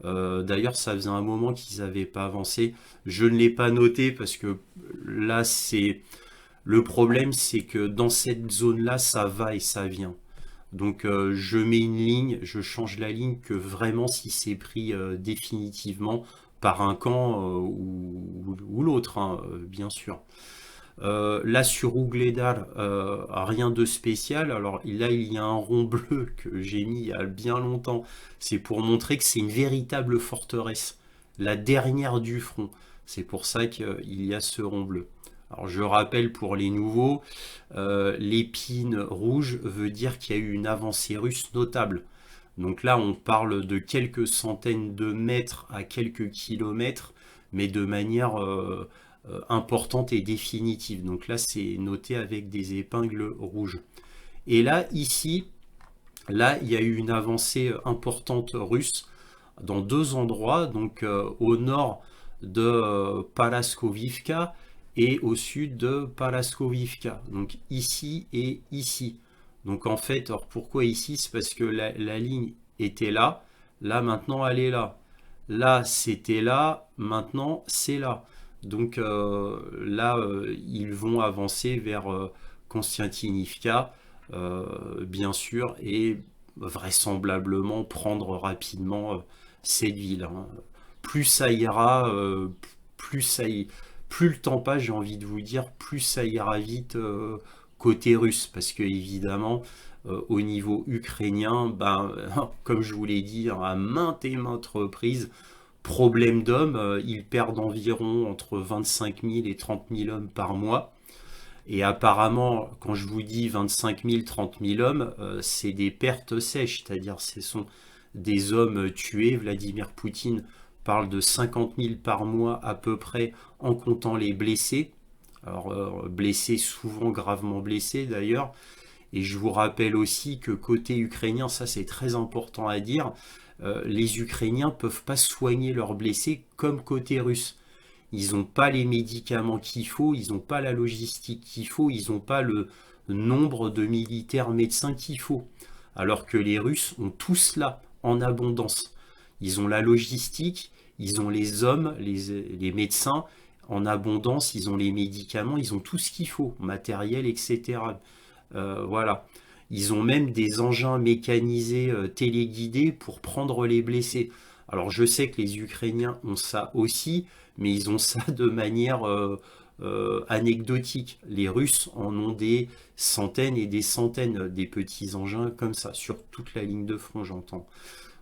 D'ailleurs, ça faisait un moment qu'ils n'avaient pas avancé. Je ne l'ai pas noté parce que là, le problème, c'est que dans cette zone-là, ça va et ça vient. Donc je mets une ligne, je change la ligne que vraiment si c'est pris définitivement par un camp ou l'autre, hein, bien sûr. Là sur Ougledar, rien de spécial. Alors là il y a un rond bleu que j'ai mis il y a bien longtemps. C'est pour montrer que c'est une véritable forteresse, la dernière du front. C'est pour ça qu'il y a ce rond bleu. Alors je rappelle pour les nouveaux, l'épine rouge veut dire qu'il y a eu une avancée russe notable. Donc là on parle de quelques centaines de mètres à quelques kilomètres, mais de manière importante et définitive. Donc là c'est noté avec des épingles rouges. Et là ici, là il y a eu une avancée importante russe dans deux endroits, donc au nord de Paraskovivka et au sud de Paraskovivka, donc ici et ici. Donc en fait, alors pourquoi ici? C'est parce que la ligne était là, là maintenant elle est là. Là c'était là, maintenant c'est là. Donc là, ils vont avancer vers Konstantinivka, bien sûr, et vraisemblablement prendre rapidement cette ville, hein. Plus ça ira, plus le temps passe, j'ai envie de vous dire, plus ça ira vite côté russe, parce que évidemment, au niveau ukrainien, comme je vous l'ai dit à maintes et maintes reprises, problème d'hommes, ils perdent environ entre 25 000 et 30 000 hommes par mois. Et apparemment, quand je vous dis 25 000, 30 000 hommes, c'est des pertes sèches, c'est-à-dire ce sont des hommes tués. Vladimir Poutine parle de 50 000 par mois à peu près en comptant les blessés. Alors, blessés, souvent gravement blessés d'ailleurs. Et je vous rappelle aussi que côté ukrainien, ça c'est très important à dire, les Ukrainiens ne peuvent pas soigner leurs blessés comme côté russe. Ils n'ont pas les médicaments qu'il faut, ils n'ont pas la logistique qu'il faut, ils n'ont pas le nombre de militaires médecins qu'il faut. Alors que les Russes ont tout cela en abondance. Ils ont la logistique, ils ont les hommes, les médecins en abondance, ils ont les médicaments, ils ont tout ce qu'il faut, matériel, etc. Voilà. Ils ont même des engins mécanisés téléguidés pour prendre les blessés. Alors je sais que les Ukrainiens ont ça aussi, mais ils ont ça de manière anecdotique. Les Russes en ont des centaines et des centaines des petits engins comme ça, sur toute la ligne de front, j'entends.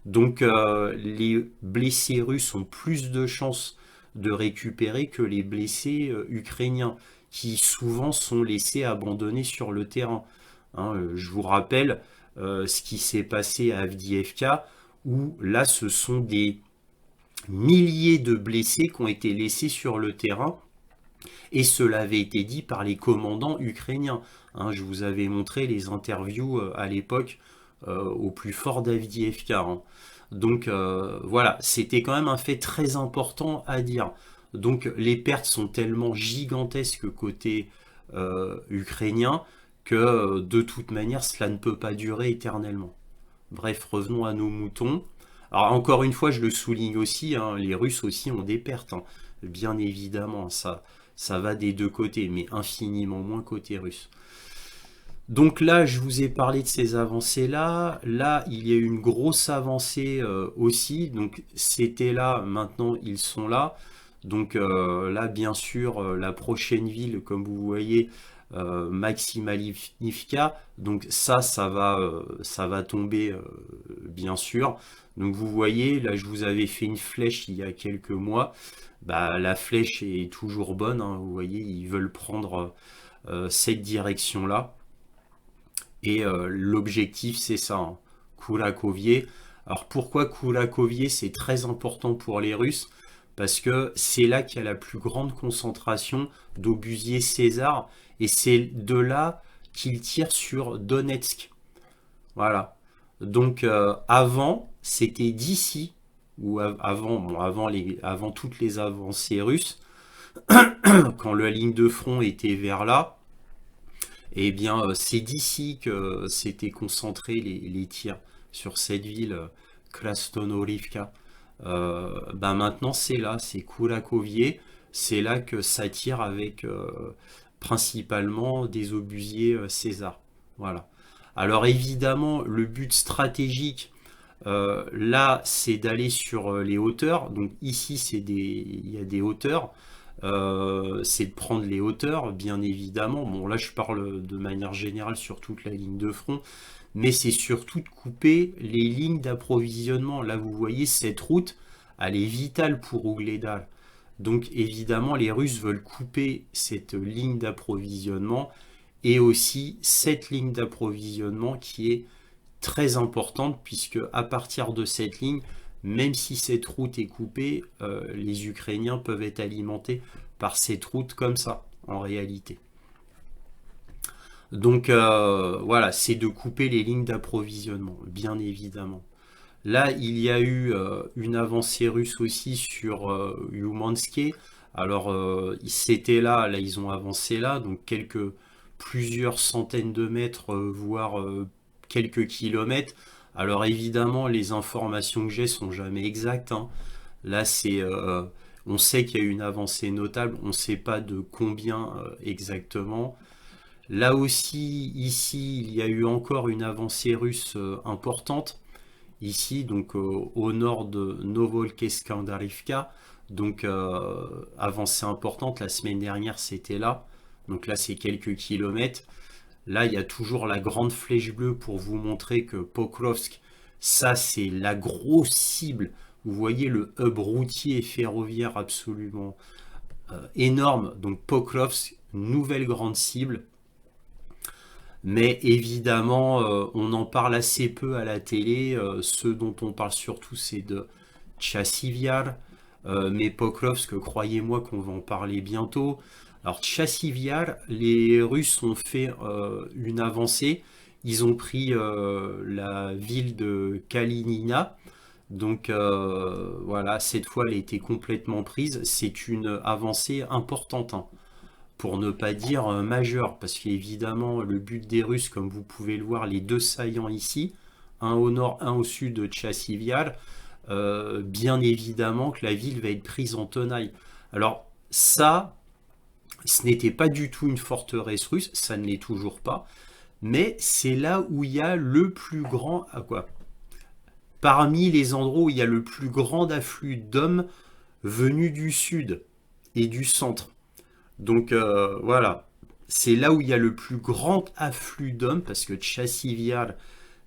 Donc les blessés russes ont plus de chances de récupérer que les blessés ukrainiens, qui souvent sont laissés abandonnés sur le terrain. Hein, je vous rappelle ce qui s'est passé à Avdiivka, où là ce sont des milliers de blessés qui ont été laissés sur le terrain, et cela avait été dit par les commandants ukrainiens. Hein, je vous avais montré les interviews à l'époque au plus fort d'Avdiivka. Hein. Donc voilà, c'était quand même un fait très important à dire. Donc les pertes sont tellement gigantesques côté ukrainien que de toute manière cela ne peut pas durer éternellement. Bref, revenons à nos moutons. Alors encore une fois, je le souligne aussi, hein, les Russes aussi ont des pertes, hein. Bien évidemment, ça va des deux côtés, mais infiniment moins côté russe. Donc là, je vous ai parlé de ces avancées-là. Là, il y a eu une grosse avancée aussi. Donc c'était là, maintenant ils sont là. Donc là, bien sûr, la prochaine ville, comme vous voyez, Maximalivka. Donc ça va tomber, bien sûr. Donc vous voyez, là, je vous avais fait une flèche il y a quelques mois. Bah, la flèche est toujours bonne, hein. Vous voyez, ils veulent prendre cette direction-là. Et l'objectif, c'est ça, hein, Kurakovier. Alors pourquoi Kurakovier, c'est très important pour les Russes? Parce que c'est là qu'il y a la plus grande concentration d'obusiers César, et c'est de là qu'ils tirent sur Donetsk. Voilà. Donc avant, c'était d'ici, ou avant toutes les avancées russes, quand la ligne de front était vers là, eh bien, c'est d'ici que s'étaient concentrés les tirs sur cette ville, Krasnohorivka. Ben maintenant, c'est là, c'est Kurakovier. C'est là que ça tire avec principalement des obusiers César. Voilà. Alors évidemment, le but stratégique, là, c'est d'aller sur les hauteurs. Donc ici, il y a des hauteurs. C'est de prendre les hauteurs, bien évidemment. Bon, là, je parle de manière générale sur toute la ligne de front, mais c'est surtout de couper les lignes d'approvisionnement. Là, vous voyez, cette route, elle est vitale pour Ougledal. Donc, évidemment, les Russes veulent couper cette ligne d'approvisionnement et aussi cette ligne d'approvisionnement qui est très importante, puisque à partir de cette ligne, même si cette route est coupée, les Ukrainiens peuvent être alimentés par cette route comme ça, en réalité. Donc voilà, c'est de couper les lignes d'approvisionnement, bien évidemment. Là, il y a eu une avancée russe aussi sur Umanske. Alors, c'était là, ils ont avancé là, donc plusieurs centaines de mètres, voire quelques kilomètres. Alors évidemment, les informations que j'ai sont jamais exactes, hein. Là, on sait qu'il y a eu une avancée notable, on ne sait pas de combien exactement. Là aussi, ici, il y a eu encore une avancée russe importante. Ici, donc au nord de Novolkeskandarivka. Donc avancée importante, la semaine dernière, c'était là. Donc là, c'est quelques kilomètres. Là, il y a toujours la grande flèche bleue pour vous montrer que Pokrovsk, ça, c'est la grosse cible. Vous voyez le hub routier et ferroviaire absolument énorme. Donc Pokrovsk, nouvelle grande cible. Mais évidemment, on en parle assez peu à la télé. Ce dont on parle surtout, c'est de Chassivyar. Mais Pokrovsk, croyez-moi qu'on va en parler bientôt. Alors Tchassivyar, les Russes ont fait une avancée. Ils ont pris la ville de Kalinina. Donc voilà, cette fois elle a été complètement prise. C'est une avancée importante, hein, pour ne pas dire majeure, parce qu'évidemment le but des Russes, comme vous pouvez le voir, les deux saillants ici, un au nord, un au sud de Tchassivyar, bien évidemment que la ville va être prise en tenaille. Alors ça, ce n'était pas du tout une forteresse russe, ça ne l'est toujours pas, mais c'est là où il y a le plus grand, à quoi, parmi les endroits où il y a le plus grand afflux d'hommes venus du sud et du centre. Donc voilà, c'est là où il y a le plus grand afflux d'hommes, parce que Tchassivyar,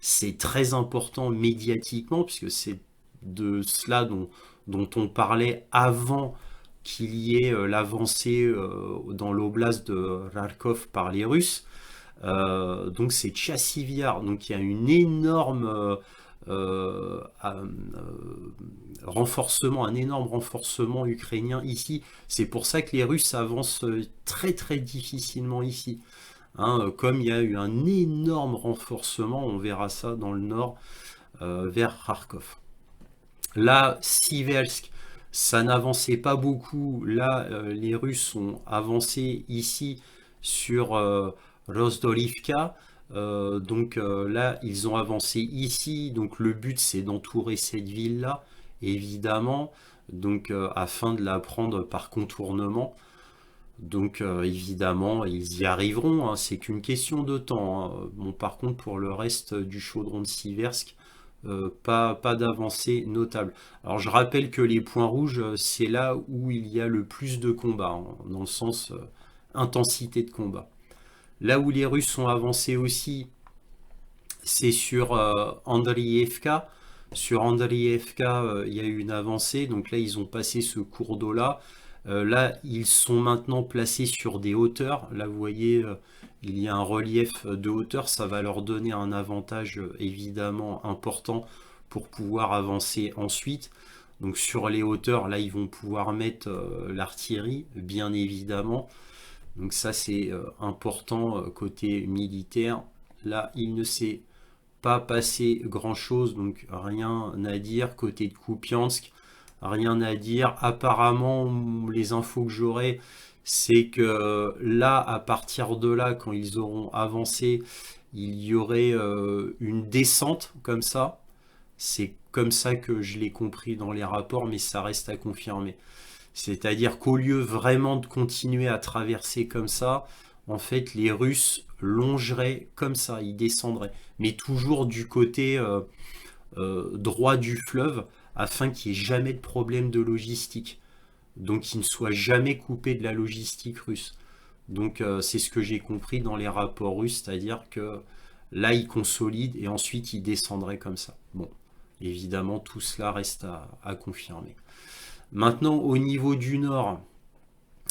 c'est très important médiatiquement, puisque c'est de cela dont on parlait avant qu'il y ait l'avancée dans l'oblast de Kharkov par les Russes. Donc c'est Tchassivyar, donc il y a une énorme renforcement, un énorme renforcement ukrainien ici. C'est pour ça que les Russes avancent très très difficilement ici. Hein, comme il y a eu un énorme renforcement, on verra ça dans le nord, vers Kharkov. Là, Siversk, ça n'avançait pas beaucoup. Là, les Russes ont avancé ici sur Rozdorivka. Donc là, ils ont avancé ici. Donc le but, c'est d'entourer cette ville-là, évidemment. Donc afin de la prendre par contournement. Donc évidemment, ils y arriveront, hein, c'est qu'une question de temps, hein. Bon, par contre, pour le reste du chaudron de Siversk, pas d'avancée notable. Alors je rappelle que les points rouges, c'est là où il y a le plus de combats, hein, dans le sens intensité de combat. Là où les Russes sont avancés aussi, c'est sur Andriivka. Sur Andriivka, il y a eu une avancée, donc là ils ont passé ce cours d'eau-là. Là, ils sont maintenant placés sur des hauteurs. Là, vous voyez, il y a un relief de hauteur. Ça va leur donner un avantage évidemment important pour pouvoir avancer ensuite. Donc sur les hauteurs, là, ils vont pouvoir mettre l'artillerie, bien évidemment. Donc ça, c'est important côté militaire. Là, il ne s'est pas passé grand-chose, donc rien à dire. Côté de Kupiansk, rien à dire. Apparemment, les infos que j'aurai, c'est que là, à partir de là, quand ils auront avancé, il y aurait une descente comme ça. C'est comme ça que je l'ai compris dans les rapports, mais ça reste à confirmer. C'est-à-dire qu'au lieu vraiment de continuer à traverser comme ça, en fait, les Russes longeraient comme ça, ils descendraient. Mais toujours du côté droit du fleuve, afin qu'il n'y ait jamais de problème de logistique. Donc qu'ils ne soient jamais coupés de la logistique russe. Donc c'est ce que j'ai compris dans les rapports russes, c'est-à-dire que là ils consolident et ensuite ils descendraient comme ça. Bon, évidemment tout cela reste à confirmer. Maintenant au niveau du nord,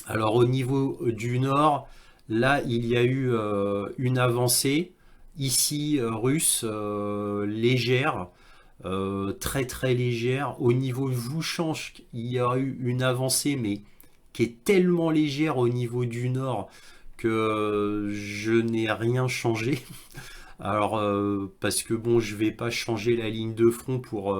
alors au niveau du nord, là il y a eu une avancée, ici russe, légère, très très légère. Au niveau de Vouchansk, il y a eu une avancée, mais qui est tellement légère au niveau du nord que je n'ai rien changé. Alors, parce que bon, je vais pas changer la ligne de front pour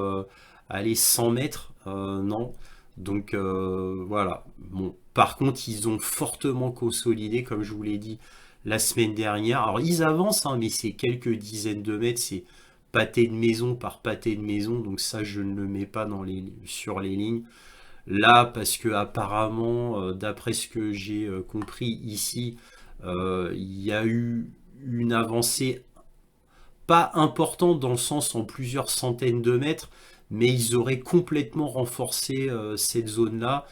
aller 100 mètres, non. Donc voilà. Bon, par contre, ils ont fortement consolidé, comme je vous l'ai dit la semaine dernière. Alors, ils avancent, hein, mais c'est quelques dizaines de mètres, c'est pâté de maison par pâté de maison, donc ça je ne le mets pas sur les lignes. Là, parce que apparemment, d'après ce que j'ai compris ici, il y a eu une avancée pas importante dans le sens en plusieurs centaines de mètres, mais ils auraient complètement renforcé cette zone-là.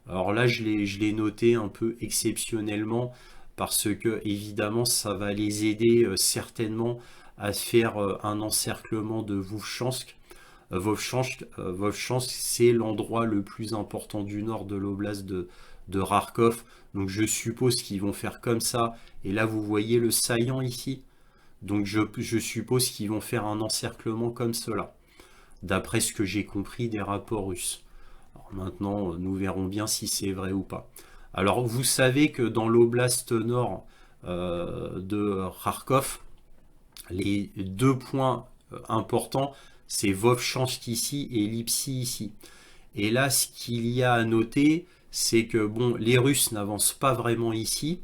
Alors là, je l'ai noté un peu exceptionnellement, parce que évidemment, ça va les aider certainement à faire un encerclement de Vovchansk. Vovchansk, c'est l'endroit le plus important du nord de l'oblast de Kharkov. Donc je suppose qu'ils vont faire comme ça. Et là, vous voyez le saillant ici. Donc je suppose qu'ils vont faire un encerclement comme cela, d'après ce que j'ai compris des rapports russes. Alors maintenant, nous verrons bien si c'est vrai ou pas. Alors vous savez que dans l'oblast nord de Kharkov, les deux points importants, c'est Vovchansk ici et Lipsy ici. Et là, ce qu'il y a à noter, c'est que bon, les Russes n'avancent pas vraiment ici,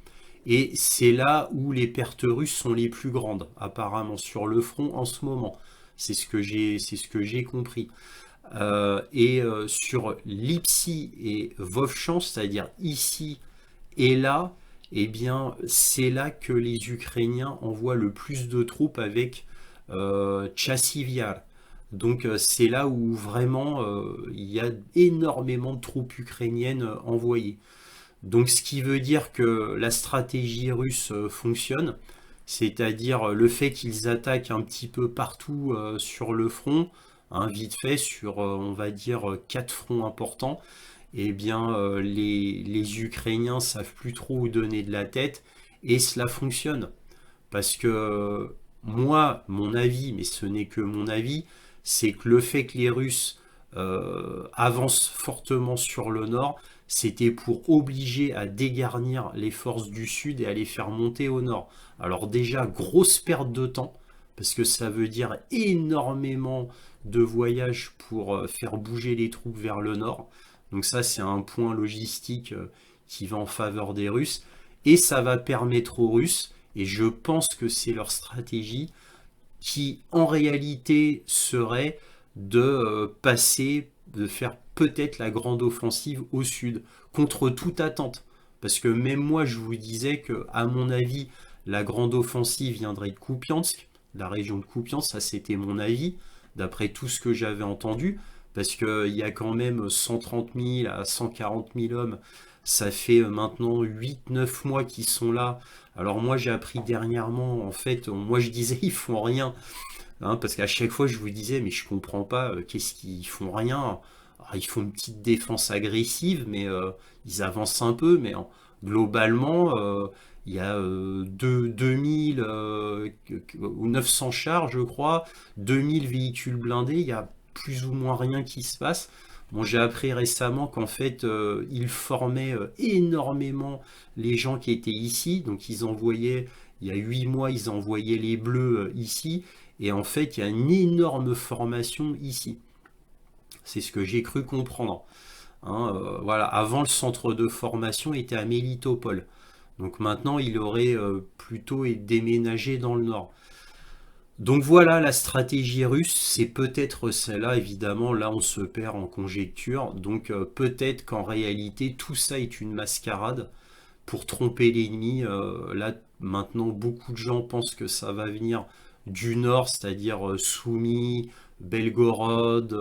et c'est là où les pertes russes sont les plus grandes, apparemment, sur le front en ce moment. C'est ce que j'ai compris. Sur Lipsy et Vovchansk, c'est-à-dire ici et là, eh bien, c'est là que les Ukrainiens envoient le plus de troupes avec Chassivyar. Donc c'est là où vraiment il y a énormément de troupes ukrainiennes envoyées. Donc ce qui veut dire que la stratégie russe fonctionne, c'est-à-dire le fait qu'ils attaquent un petit peu partout sur le front, hein, vite fait sur on va dire quatre fronts importants, eh bien les Ukrainiens savent plus trop où donner de la tête et cela fonctionne. Parce que moi, mon avis, mais ce n'est que mon avis, c'est que le fait que les Russes avancent fortement sur le nord, c'était pour obliger à dégarnir les forces du sud et à les faire monter au nord. Alors déjà, grosse perte de temps, parce que ça veut dire énormément de voyages pour faire bouger les troupes vers le nord. Donc ça, c'est un point logistique qui va en faveur des Russes. Et ça va permettre aux Russes, et je pense que c'est leur stratégie, qui en réalité serait de passer, de faire peut-être la grande offensive au sud, contre toute attente. Parce que même moi, je vous disais que, à mon avis, la grande offensive viendrait de Kupiansk, la région de Kupiansk, ça c'était mon avis, d'après tout ce que j'avais entendu, parce qu'il y a quand même 130 000 à 140 000 hommes, ça fait maintenant 8-9 mois qu'ils sont là. Alors moi j'ai appris dernièrement, en fait, moi je disais ils font rien, hein, parce qu'à chaque fois je vous disais mais je comprends pas, qu'est-ce qu'ils font rien. Alors, ils font une petite défense agressive, mais ils avancent un peu, mais globalement il y a 2000 ou 900 chars je crois, 2000 véhicules blindés, il y a plus ou moins rien qui se passe. Bon, j'ai appris récemment qu'en fait, ils formaient énormément les gens qui étaient ici. Donc, ils envoyaient, il y a 8 mois, ils envoyaient les bleus ici. Et en fait, il y a une énorme formation ici. C'est ce que j'ai cru comprendre. Hein, voilà. Avant, le centre de formation était à Melitopol. Donc maintenant, il aurait plutôt déménagé dans le nord. Donc voilà, la stratégie russe, c'est peut-être celle-là, évidemment, là on se perd en conjecture, donc peut-être qu'en réalité tout ça est une mascarade pour tromper l'ennemi. Là maintenant beaucoup de gens pensent que ça va venir du nord, c'est-à-dire Soumy, Belgorod,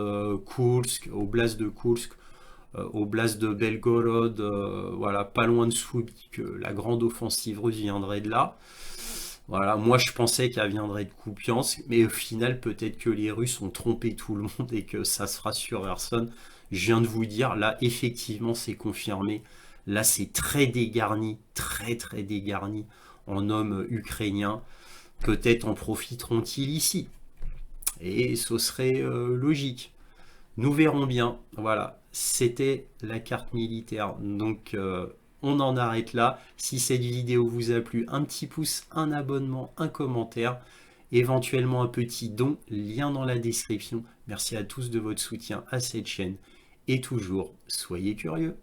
Koulsk, Oblast de Koulsk, Oblast de Belgorod, voilà, pas loin de Soumy, que la grande offensive russe viendrait de là. Voilà, moi je pensais qu'elle viendrait de Kupiansk, mais au final peut-être que les Russes ont trompé tout le monde et que ça sera sur Kherson. Je viens de vous dire, là effectivement c'est confirmé. Là c'est très dégarni, très très dégarni en hommes ukrainiens. Peut-être en profiteront-ils ici. Et ce serait logique. Nous verrons bien. Voilà, c'était la carte militaire. Donc on en arrête là. Si cette vidéo vous a plu, un petit pouce, un abonnement, un commentaire, éventuellement un petit don, lien dans la description. Merci à tous de votre soutien à cette chaîne. Et toujours, soyez curieux.